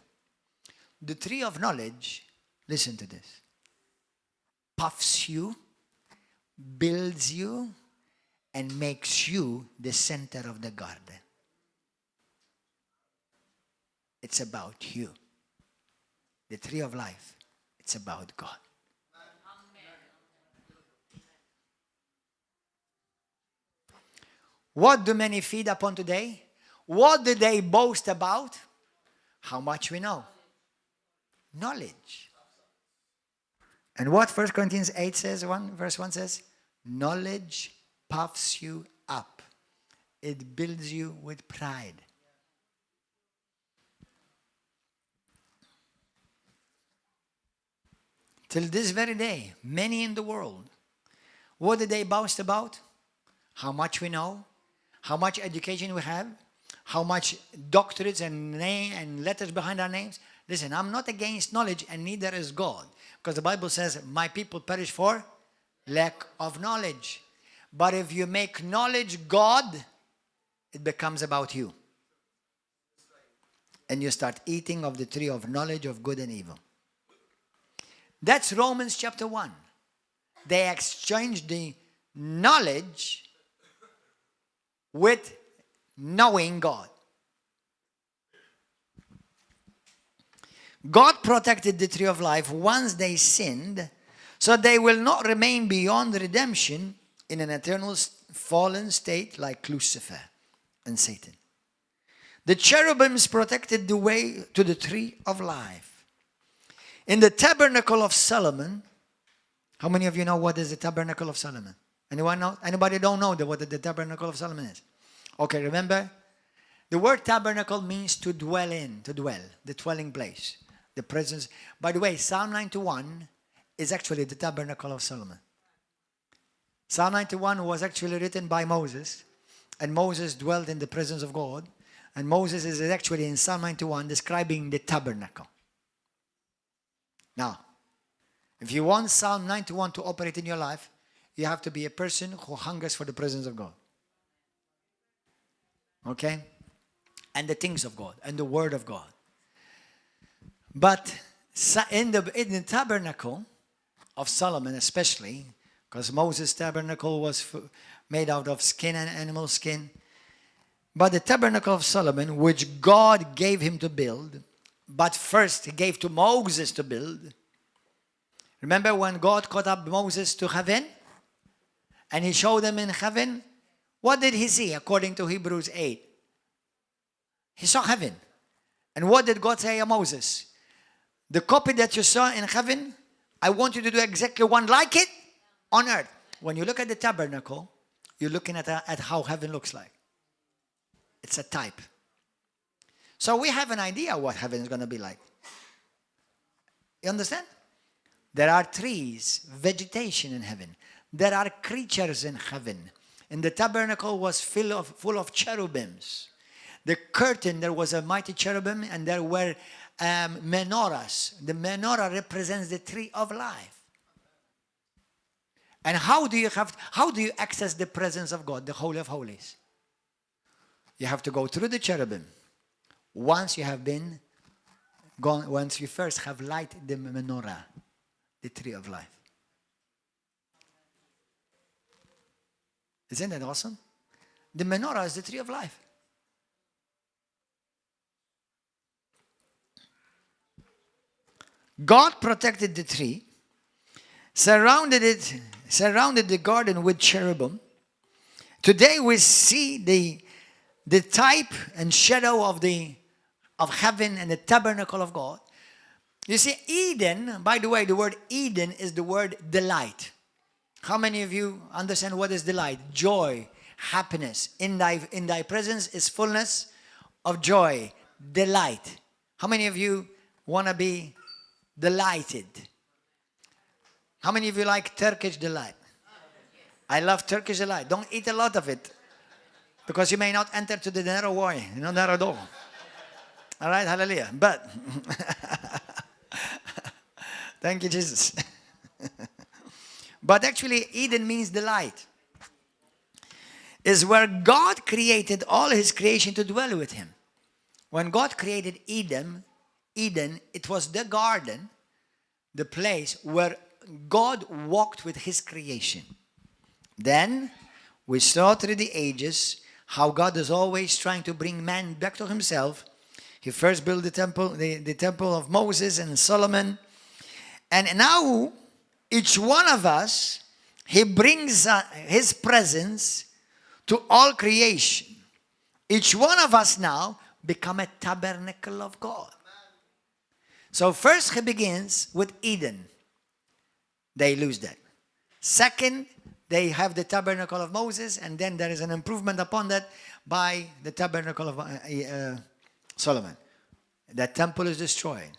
The tree of knowledge, listen to this, puffs you, builds you, and makes you the center of the garden. It's about you. The tree of life, it's about God. What do many feed upon today? What do they boast about? How much we know. Knowledge. And what 1 Corinthians 8 says, verse 1 says, knowledge puffs you up. It builds you with pride. Till this very day, many in the world, what do they boast about? How much we know, how much education we have, how much doctorates and name and letters behind our names. Listen, I'm not against knowledge, and neither is God. Because the Bible says, my people perish for lack of knowledge. But if you make knowledge God, it becomes about you. And you start eating of the tree of knowledge of good and evil. That's Romans chapter 1. They exchanged the knowledge with knowing God. God protected the tree of life once they sinned, so they will not remain beyond redemption in an eternal fallen state like Lucifer and Satan. The cherubims protected the way to the tree of life. In the tabernacle of Solomon, how many of you know what is the tabernacle of Solomon? Anyone know? Anybody don't know what the tabernacle of Solomon is? Okay, remember? The word tabernacle means to dwell in, to dwell, the dwelling place, the presence. By the way, Psalm 91 is actually the tabernacle of Solomon. Psalm 91 was actually written by Moses, and Moses dwelt in the presence of God, and Moses is actually in Psalm 91 describing the tabernacle. Now, if you want Psalm 91 to operate in your life, you have to be a person who hungers for the presence of God. Okay? And the things of God, and the Word of God. But in the tabernacle of Solomon especially, because Moses' tabernacle was made out of skin and animal skin, but the tabernacle of Solomon, which God gave him to build, but first he gave to Moses to build. Remember when God caught up Moses to heaven? And he showed him in heaven? What did he see according to Hebrews 8? He saw heaven. And what did God say to Moses? The copy that you saw in heaven, I want you to do exactly one like it on earth. When you look at the tabernacle, you're looking at how heaven looks like. It's a type. So we have an idea what heaven is going to be like. You understand? There are trees, vegetation in heaven. There are creatures in heaven. And the tabernacle was full of cherubims. The curtain, there was a mighty cherubim, and there were menorahs. The menorah represents the tree of life. And how do you access the presence of God, the Holy of Holies? You have to go through the cherubim. Once you first have lighted the menorah, the tree of life. Isn't that awesome? The menorah is the tree of life. God protected the tree, surrounded the garden with cherubim. Today we see the type and shadow of heaven and the tabernacle of God. You see, Eden, by the way, the word Eden is the word delight. How many of you understand what is delight? Joy, happiness. In thy presence is fullness of joy, delight. How many of you want to be delighted? How many of you like Turkish delight? I love Turkish delight. Don't eat a lot of it, because you may not enter to the narrow way, narrow door. All right, hallelujah. But thank you, Jesus. But actually, Eden means delight. Is where God created all his creation to dwell with him. When God created Eden, it was the garden, the place where God walked with his creation. Then we saw through the ages how God is always trying to bring man back to himself. He first built the temple, the temple of Moses and Solomon. And now, each one of us, he brings his presence to all creation. Each one of us now become a tabernacle of God. So first he begins with Eden. They lose that. Second, they have the tabernacle of Moses, and then there is an improvement upon that by the tabernacle of Solomon. That temple is destroyed.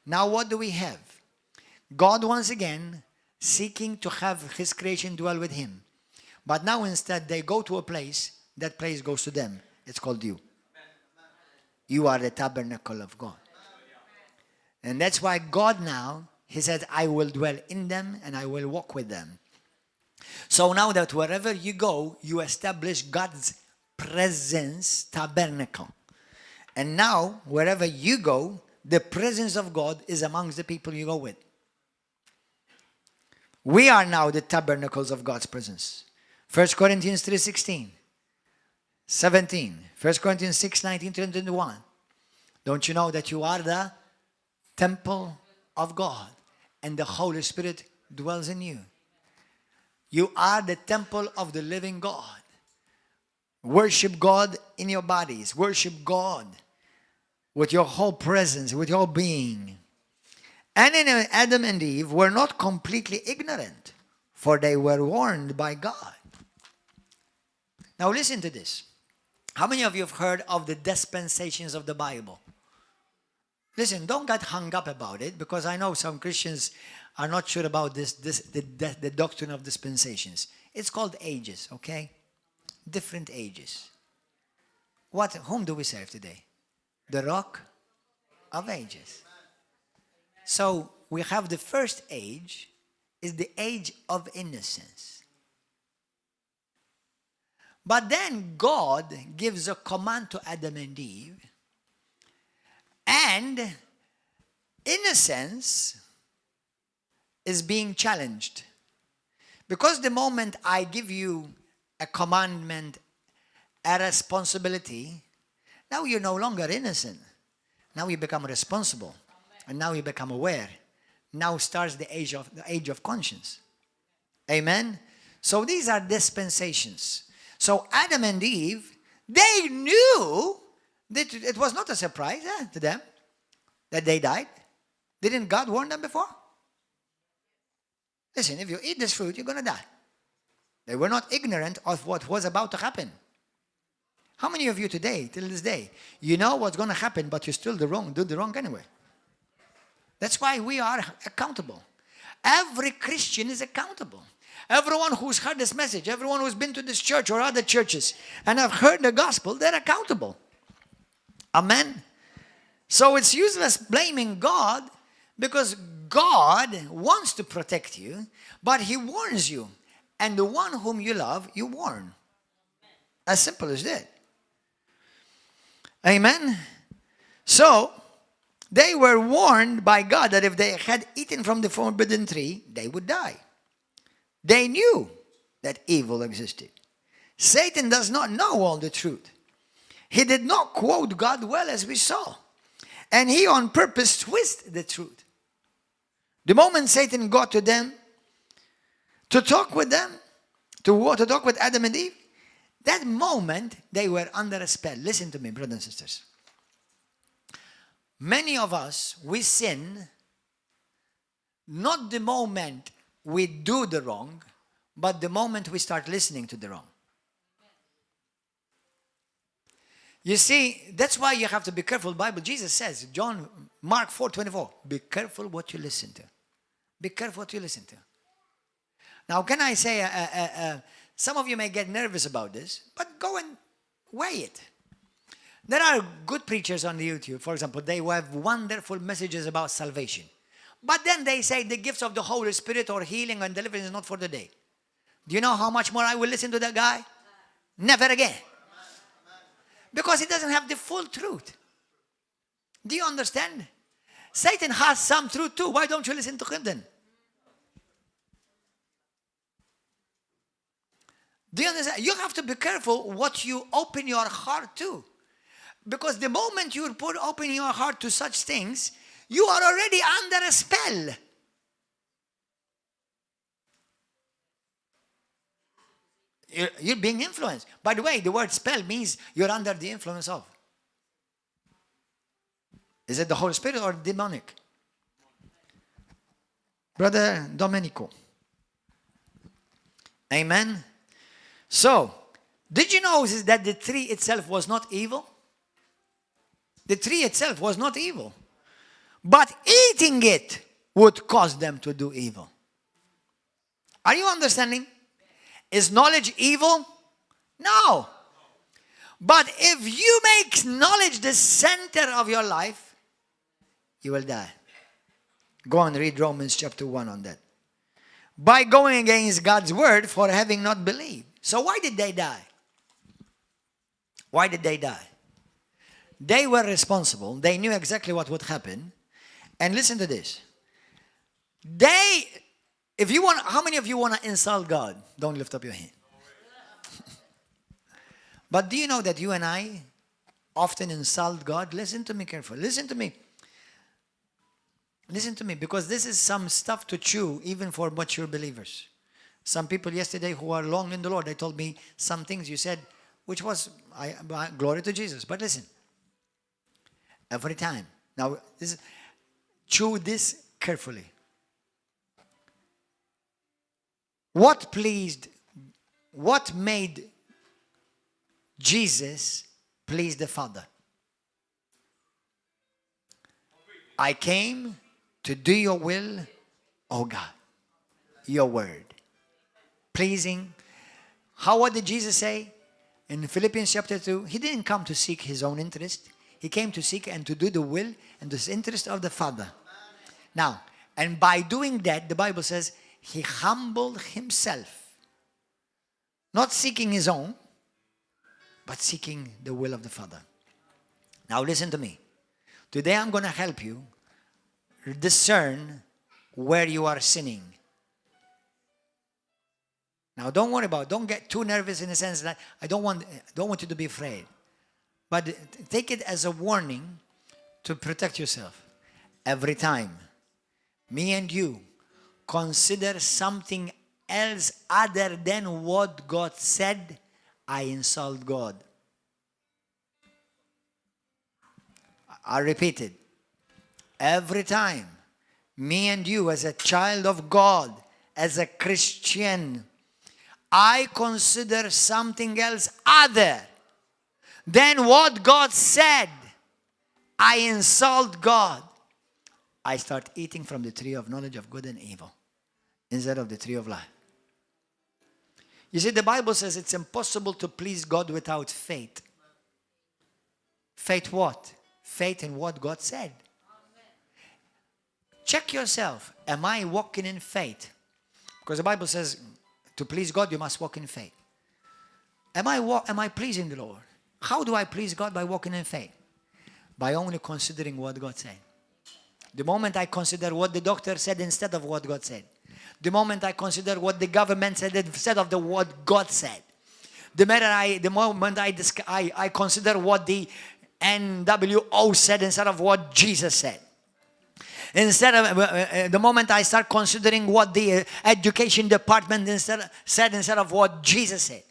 Now what do we have? God once again seeking to have his creation dwell with him. But now instead they go to a place, that place goes to them. It's called you. You are the tabernacle of God. And that's why God now, he said, I will dwell in them and I will walk with them. So now that wherever you go, you establish God's presence, tabernacle. And now, wherever you go, the presence of God is amongst the people you go with. We are now the tabernacles of God's presence. 1 Corinthians 3:16, 17, 1 Corinthians 6:19 to 21. Don't you know that you are the temple of God and the Holy Spirit dwells in you? You are the temple of the living God. Worship God in your bodies. Worship God with your whole presence, with your being. And in Adam and Eve were not completely ignorant, for they were warned by God. Now listen to this. How many of you have heard of the dispensations of the Bible? Listen, don't get hung up about it, because I know some Christians are not sure about the doctrine of dispensations. It's called ages, okay? Different ages. Whom do we serve today? The Rock of Ages. So we have the first age, is the age of innocence. But then God gives a command to Adam and Eve, and innocence is being challenged. Because the moment I give you a commandment, a responsibility, now you're no longer innocent. Now you become responsible. And now you become aware. Now starts the age of conscience. Amen? So these are dispensations. So Adam and Eve, they knew that it was not a surprise to them that they died. Didn't God warn them before? Listen, if you eat this fruit, you're going to die. They were not ignorant of what was about to happen. How many of you today, till this day, you know what's going to happen, but you still do the wrong anyway? That's why we are accountable. Every Christian is accountable. Everyone who's heard this message, everyone who's been to this church or other churches and have heard the gospel, they're accountable. Amen? So it's useless blaming God, because God wants to protect you, but He warns you. And the one whom you love, you warn. As simple as that. Amen? So, they were warned by God that if they had eaten from the forbidden tree, they would die. They knew that evil existed. Satan does not know all the truth. He did not quote God well, as we saw. And he on purpose twisted the truth. The moment Satan got to them, to talk with them, to talk with Adam and Eve, that moment they were under a spell. Listen to me, brothers and sisters. Many of us, we sin not the moment we do the wrong, but the moment we start listening to the wrong. You see, that's why you have to be careful. Bible, Jesus says, Mark 4:24, be careful what you listen to. Be careful what you listen to. Now, can I say, some of you may get nervous about this, but go and weigh it. There are good preachers on the YouTube, for example, they have wonderful messages about salvation. But then they say the gifts of the Holy Spirit or healing and deliverance is not for the day. Do you know how much more I will listen to that guy? Never again. Because he doesn't have the full truth. Do you understand? Satan has some truth too. Why don't you listen to him then? Do you understand? You have to be careful what you open your heart to. Because the moment you open your heart to such things, you are already under a spell. You're being influenced. By the way, the word spell means you're under the influence of. Is it the Holy Spirit or demonic? Brother Domenico. Amen. So, did you know that the tree itself was not evil? The tree itself was not evil. But eating it would cause them to do evil. Are you understanding? Is knowledge evil? No. But if you make knowledge the center of your life, you will die. Go and read Romans chapter 1 on that. By going against God's word for having not believed. So why did they die? Why did they die? They were responsible. They knew exactly what would happen. And listen to this. How many of you want to insult God? Don't lift up your hand. But do you know that you and I often insult God? Listen to me carefully. Listen to me. Listen to me, because this is some stuff to chew even for mature believers. Some people yesterday who are long in the Lord, they told me some things you said, which was glory to Jesus. But listen, every time. Now, chew this carefully. What made Jesus please the Father? I came to do your will oh God, your word. Pleasing. What did Jesus say? In Philippians chapter 2, he didn't come to seek his own interest. He came to seek and to do the will and the interest of the Father. Now, and by doing that, the Bible says, he humbled himself. Not seeking his own, but seeking the will of the Father. Now listen to me. Today I'm going to help you discern where you are sinning. Now don't get too nervous in the sense that I don't want you to be afraid. But take it as a warning to protect yourself. Every time me and you consider something else other than what God said, I insult God. I repeat it. Every time me and you as a child of God, as a Christian, I consider something else other than what God said, I insult God. I start eating from the tree of knowledge of good and evil instead of the tree of life. You see, the Bible says it's impossible to please God without faith. Faith what? Faith in what God said. Check yourself. Am I walking in faith? Because the Bible says to please God, you must walk in faith. Am I pleasing the Lord? How do I please God? By walking in faith. By only considering what God said. The moment I consider what the doctor said instead of what God said. The moment I consider what the government said instead of what God said. The moment I consider what the NWO said instead of what Jesus said. Instead of the moment I start considering what the education department said instead of what Jesus said,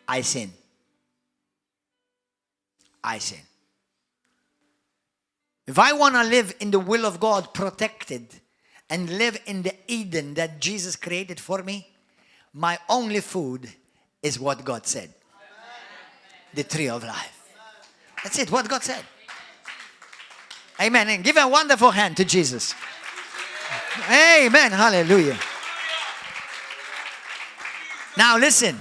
I sin. I sin. If I want to live in the will of God, protected, and live in the Eden that Jesus created for me, my only food is what God said. The tree of life. That's it, what God said. Amen. And give a wonderful hand to Jesus. Amen. Hallelujah. Now listen.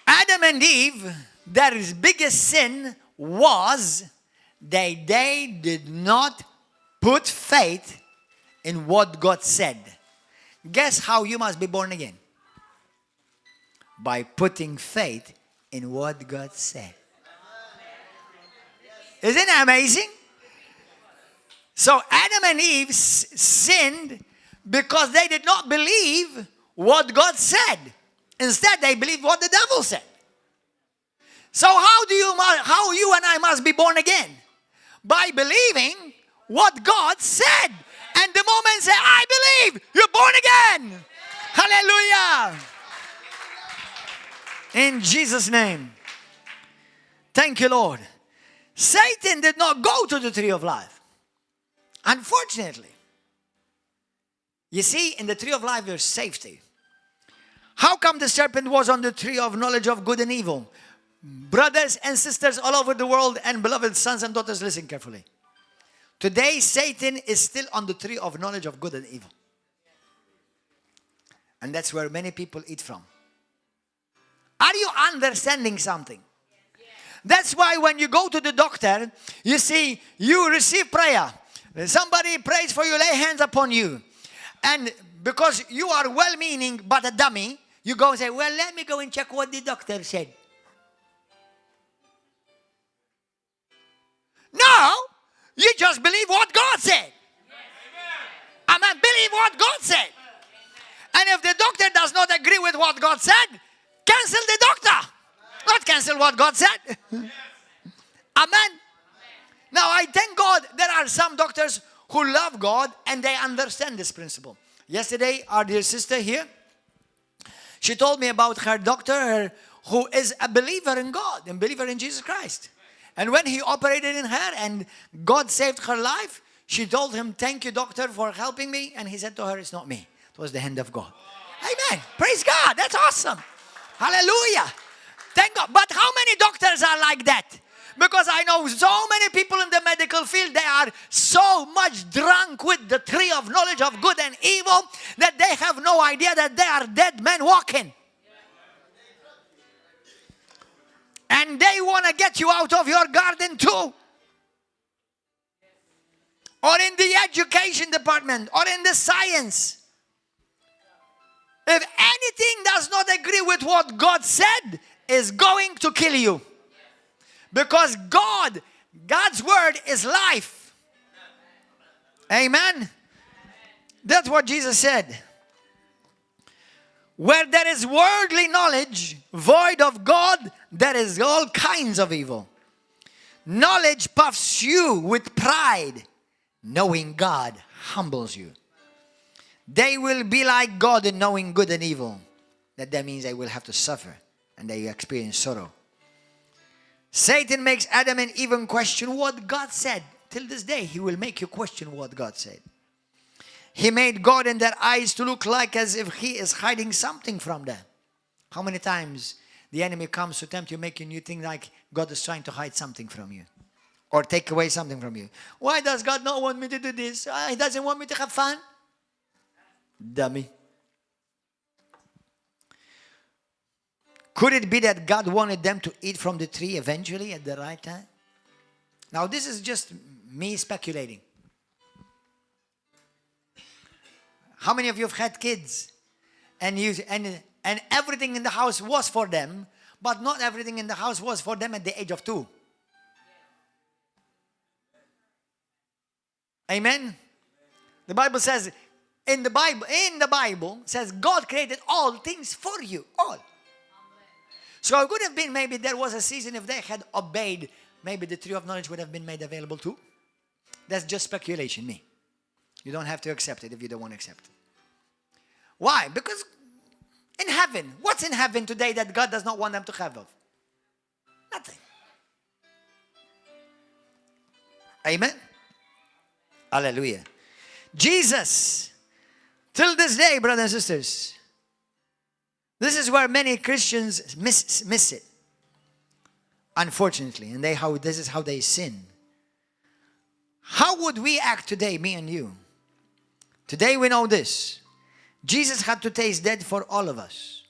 Adam and Eve, their biggest sin was that they did not put faith in what God said. Guess how you must be born again? By putting faith in what God said. Isn't it amazing? So Adam and Eve sinned because they did not believe what God said. Instead, they believed what the devil said. So how you and I must be born again? By believing what God said. And the moment say, I believe, you're born again. Hallelujah. In Jesus' name. Thank you, Lord. Satan did not go to the tree of life. Unfortunately. You see, in the tree of life, there's safety. How come the serpent was on the tree of knowledge of good and evil? Brothers and sisters all over the world and beloved sons and daughters, listen carefully. Today, Satan is still on the tree of knowledge of good and evil. And that's where many people eat from. Are you understanding something? That's why when you go to the doctor, you see, you receive prayer. Somebody prays for you, lay hands upon you. And because you are well-meaning but a dummy, you go and say, well, let me go and check what the doctor said. No, you just believe what God said. Amen. Believe what God said. And if the doctor does not agree with what God said, cancel the doctor. Not cancel what God said. Amen. Now, I thank God there are some doctors who love God and they understand this principle. Yesterday, our dear sister here, she told me about her doctor who is a believer in God and believer in Jesus Christ. And when he operated in her and God saved her life, she told him, thank you, doctor, for helping me. And he said to her, it's not me. It was the hand of God. Amen. Praise God. That's awesome. Hallelujah. Thank God. But how many doctors are like that? Because I know so many people in the medical field, they are so much drunk with the tree of knowledge of good and evil that they have no idea that they are dead men walking. And they want to get you out of your garden too. Or in the education department, or in the science. If anything does not agree with what God said, is going to kill you. Because God's word is life. Amen. That's what Jesus said. Where there is worldly knowledge, void of God, there is all kinds of evil. Knowledge puffs you with pride. Knowing God humbles you. They will be like God in knowing good and evil. That means they will have to suffer and they experience sorrow. Satan makes Adam and Eve question what God said. Till this day, he will make you question what God said. He made God in their eyes to look like as if he is hiding something from them. How many times the enemy comes to tempt you, making you think like God is trying to hide something from you or take away something from you? Why does God not want me to do this? He doesn't want me to have fun? Dummy. Could it be that God wanted them to eat from the tree eventually at the right time? Now this is just me speculating. How many of you have had kids and everything in the house was for them, but not everything in the house was for them at the age of 2? Amen. The Bible says, in the Bible says God created all things for you, all. So it could have been maybe there was a season if they had obeyed, maybe the tree of knowledge would have been made available too. That's just speculation, me. You don't have to accept it if you don't want to accept it. Why? Because in heaven, what's in heaven today that God does not want them to have of? Nothing. Amen? Hallelujah. Jesus, till this day, brothers and sisters, this is where many Christians miss it. Unfortunately, and this is how they sin. How would we act today, me and you? Today we know this. Jesus had to taste death for all of us.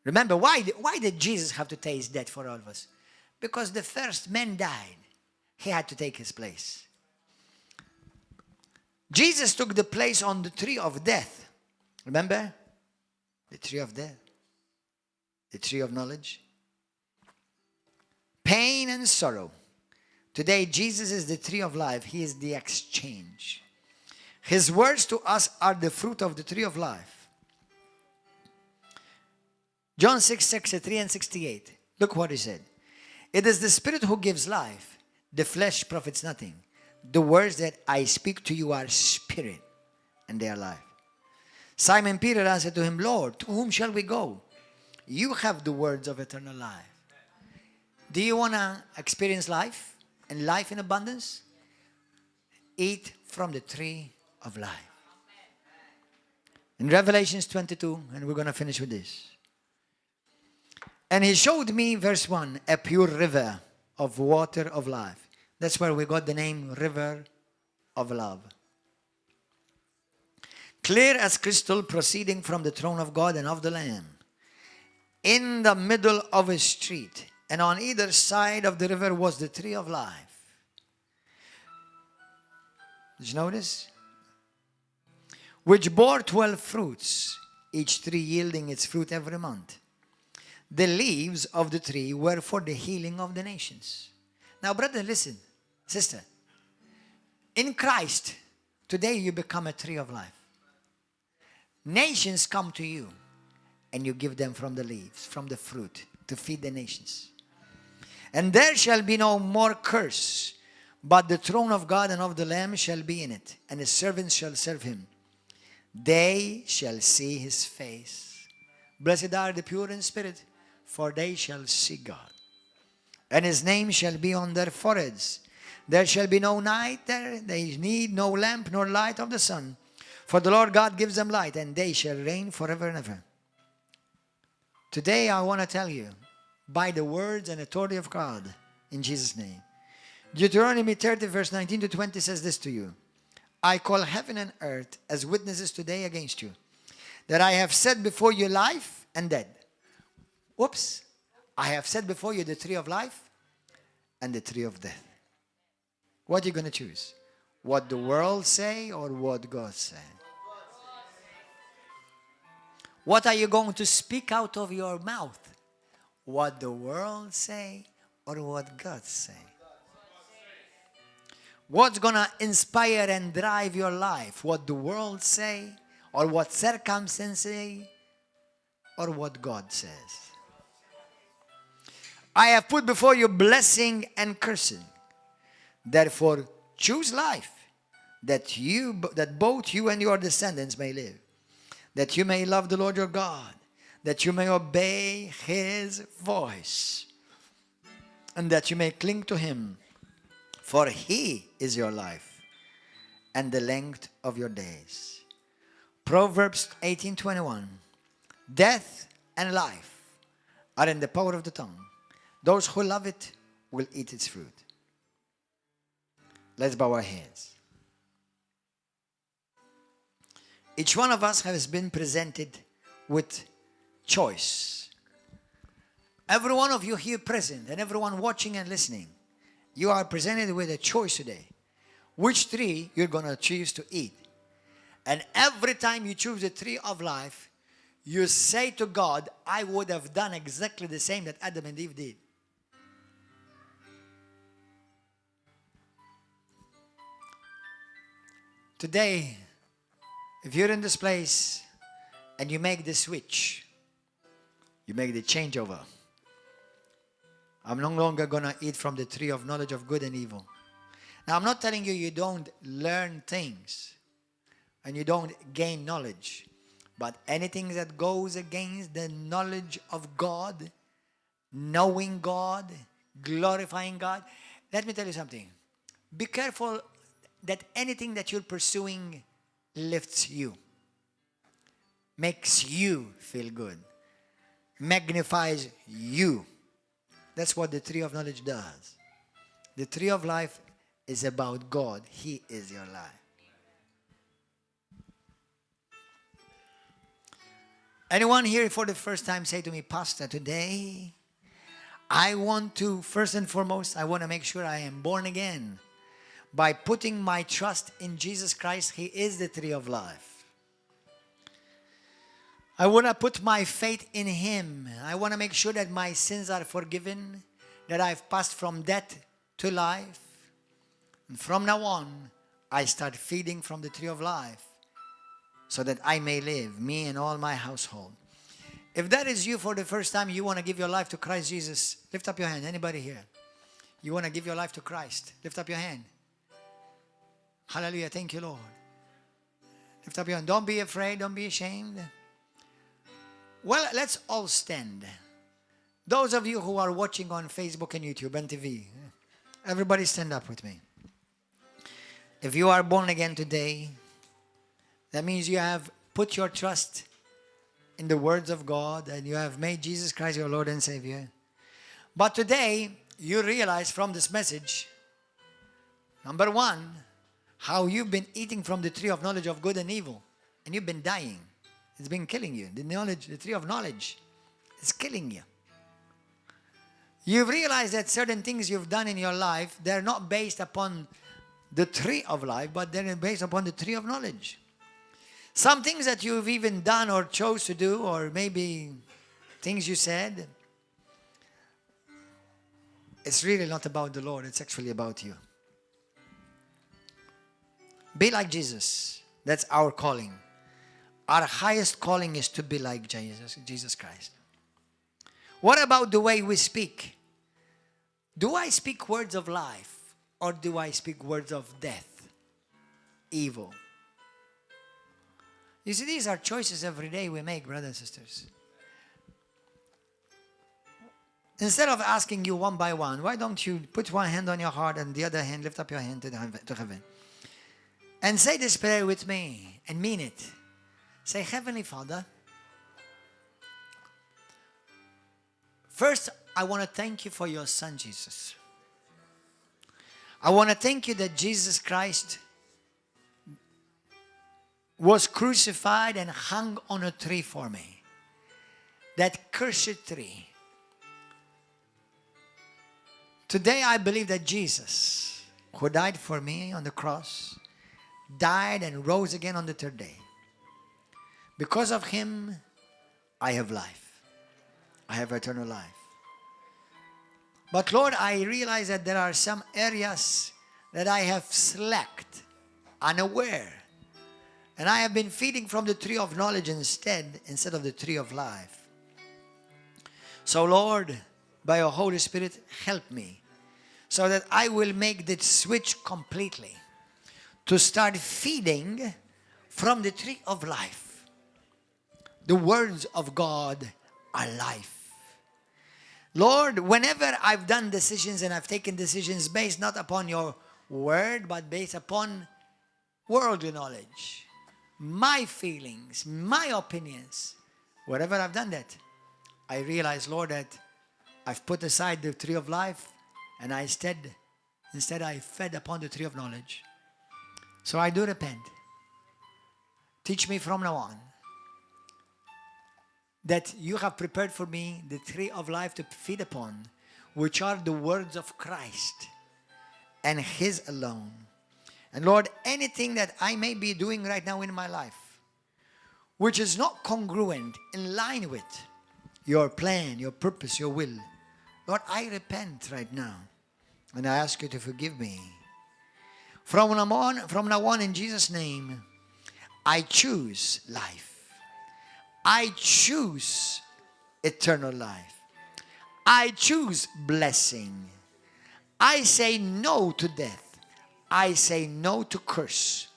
Remember, why did Jesus have to taste death for all of us? Because the first man died. He had to take his place. Jesus took the place on the tree of death. Remember? The tree of death. The tree of knowledge. Pain and sorrow. Today, Jesus is the tree of life. He is the exchange. His words to us are the fruit of the tree of life. John 6:63 and 68. Look what he said. It is the Spirit who gives life. The flesh profits nothing. The words that I speak to you are spirit and they are life. Simon Peter answered to him, Lord, to whom shall we go? You have the words of eternal life. Do you want to experience life and life in abundance? Eat from the tree of life. In Revelations 22, and we're going to finish with this. And he showed me, verse 1, a pure river of water of life. That's where we got the name River of Love. Clear as crystal, proceeding from the throne of God and of the Lamb. In the middle of a street, and on either side of the river was the tree of life. Did you notice? Which bore 12 fruits, each tree yielding its fruit every month. The leaves of the tree were for the healing of the nations. Now, brother, listen. Sister, in Christ, today you become a tree of life. Nations come to you and you give them from the leaves, from the fruit, to feed the nations. And there shall be no more curse, but the throne of God and of the Lamb shall be in it, and his servants shall serve him. They shall see his face. Blessed are the pure in spirit, for they shall see God. And his name shall be on their foreheads. There shall be no night there. They need no lamp nor light of the sun. For the Lord God gives them light, and they shall reign forever and ever. Today I want to tell you, by the words and authority of God, in Jesus' name. Deuteronomy 30 verse 19 to 20 says this to you. I call heaven and earth as witnesses today against you, that I have set before you life and death. Whoops. I have set before you the tree of life and the tree of death. What are you going to choose? What the world say or what God say? What are you going to speak out of your mouth? What the world say or what God say? What's going to inspire and drive your life? What the world say or what circumstances say or what God says? I have put before you blessing and cursing. Therefore, choose life, that both you and your descendants may live, that you may love the Lord your God, that you may obey His voice, and that you may cling to Him, for He is your life and the length of your days. Proverbs 18:21. Death and life are in the power of the tongue. Those who love it will eat its fruit. Let's bow our heads. Each one of us has been presented with choice. Every one of you here present and everyone watching and listening, you are presented with a choice today. Which tree you're going to choose to eat. And every time you choose the tree of life, you say to God, I would have done exactly the same that Adam and Eve did. Today, if you're in this place and you make the switch, you make the changeover. I'm no longer going to eat from the tree of knowledge of good and evil. Now, I'm not telling you don't learn things and you don't gain knowledge. But anything that goes against the knowledge of God, knowing God, glorifying God, let me tell you something. Be careful that anything that you're pursuing lifts you, makes you feel good, magnifies you. That's what the tree of knowledge does. The tree of life is about God. He is your life. Anyone here for the first time say to me, Pastor, today I want to, first and foremost, I want to make sure I am born again by putting my trust in Jesus Christ. He is the tree of life. I want to put my faith in Him. I want to make sure that my sins are forgiven, that I've passed from death to life. And from now on, I start feeding from the tree of life so that I may live, me and all my household. If that is you for the first time, you want to give your life to Christ Jesus, lift up your hand. Anybody here? You want to give your life to Christ? Lift up your hand. Hallelujah. Thank you, Lord. Lift up your hand. Don't be afraid. Don't be ashamed. Well, let's all stand. Those of you who are watching on Facebook and YouTube and TV, everybody stand up with me. If you are born again today, that means you have put your trust in the words of God and you have made Jesus Christ your Lord and Savior. But today, you realize from this message, number one, how you've been eating from the tree of knowledge of good and evil, and you've been dying. It's been killing you. The tree of knowledge is killing you. You've realized that certain things you've done in your life, they're not based upon the tree of life, but they're based upon the tree of knowledge. Some things that you've even done or chose to do, or maybe things you said, it's really not about the Lord. It's actually about you. Be like Jesus. That's our calling. Our highest calling is to be like Jesus Christ. What about the way we speak? Do I speak words of life or do I speak words of death, evil? You see, these are choices every day we make, brothers and sisters. Instead of asking you one by one, why don't you put one hand on your heart and the other hand, lift up your hand to heaven. And say this prayer with me and mean it. Say, Heavenly Father, first, I want to thank you for your Son, Jesus. I want to thank you that Jesus Christ was crucified and hung on a tree for me. That cursed tree. Today I believe that Jesus, who died for me on the cross, died and rose again on the third day. Because of him, I have life. I have eternal life. But Lord, I realize that there are some areas that I have slacked, unaware. And I have been feeding from the tree of knowledge instead of the tree of life. So Lord, by your Holy Spirit, help me so that I will make the switch completely to start feeding from the tree of life. The words of God are life. Lord, whenever I've done decisions and I've taken decisions based not upon your word, but based upon worldly knowledge, my feelings, my opinions, wherever I've done that, I realize, Lord, that I've put aside the tree of life and instead I fed upon the tree of knowledge. So I do repent. Teach me from now on that you have prepared for me the tree of life to feed upon, which are the words of Christ and his alone. And Lord, anything that I may be doing right now in my life, which is not congruent, in line with your plan, your purpose, your will, Lord, I repent right now. And I ask you to forgive me. From now on, in Jesus' name, I choose life. I choose eternal life. I choose blessing. I say no to death. I say no to curse.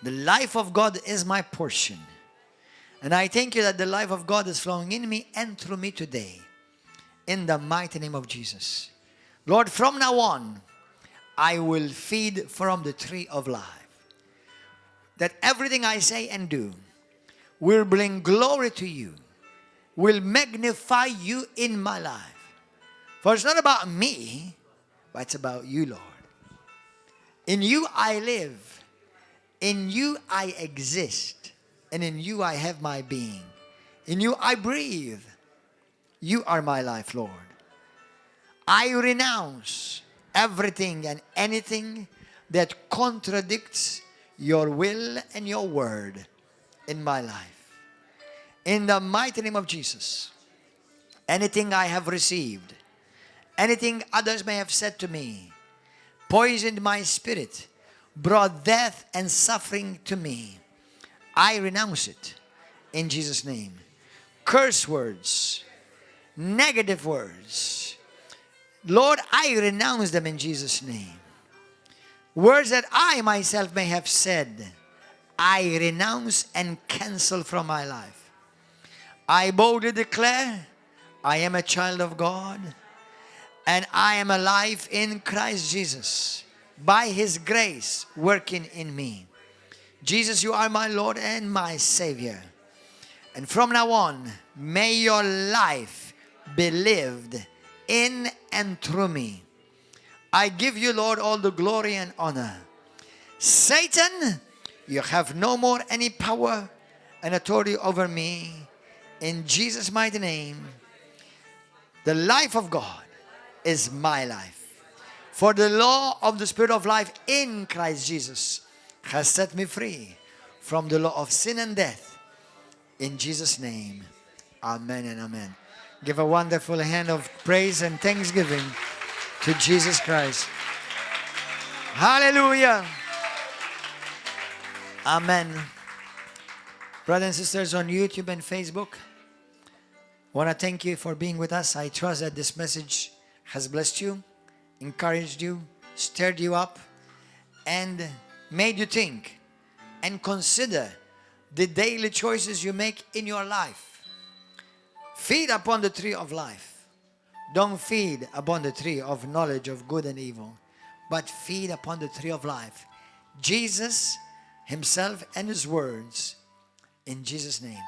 The life of God is my portion. And I thank you that the life of God is flowing in me and through me today. In the mighty name of Jesus. Lord, from now on, I will feed from the tree of life. That everything I say and do will bring glory to you, will magnify you in my life. For it's not about me, but it's about you, Lord. In you I live, in you I exist, and in you I have my being. In you I breathe. You are my life, Lord. I renounce everything and anything that contradicts your will and your word in my life. In the mighty name of Jesus, anything I have received, anything others may have said to me, poisoned my spirit, brought death and suffering to me, I renounce it in Jesus' name. Curse words, negative words, Lord, I renounce them in Jesus' name. Words that I myself may have said, I renounce and cancel from my life. I boldly declare, I am a child of God, and I am alive in Christ Jesus, by his grace working in me. Jesus, you are my Lord and my Savior. And from now on, may your life be lived in and through me. I give you, Lord, all the glory and honor. Satan, you have no more any power and authority over me. In Jesus' mighty name, the life of God is my life. For the law of the Spirit of life in Christ Jesus has set me free from the law of sin and death. In Jesus' name, amen and amen. Give a wonderful hand of praise and thanksgiving to Jesus Christ. Hallelujah. Amen. Brothers and sisters on YouTube and Facebook, I want to thank you for being with us. I trust that this message has blessed you, encouraged you, stirred you up, and made you think and consider the daily choices you make in your life. Feed upon the tree of life. Don't feed upon the tree of knowledge of good and evil, but feed upon the tree of life. Jesus himself and his words, in Jesus' name.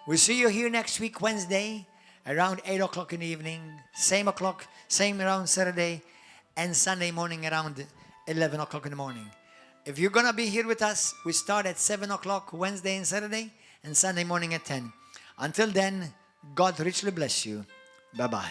We'll see you here next week, Wednesday, around 8 o'clock in the evening, same o'clock, same around Saturday. and Sunday morning around 11 o'clock in the morning. If you're going to be here with us, we start at 7 o'clock Wednesday and Saturday, and Sunday morning at 10. Until then, God richly bless you. Bye-bye.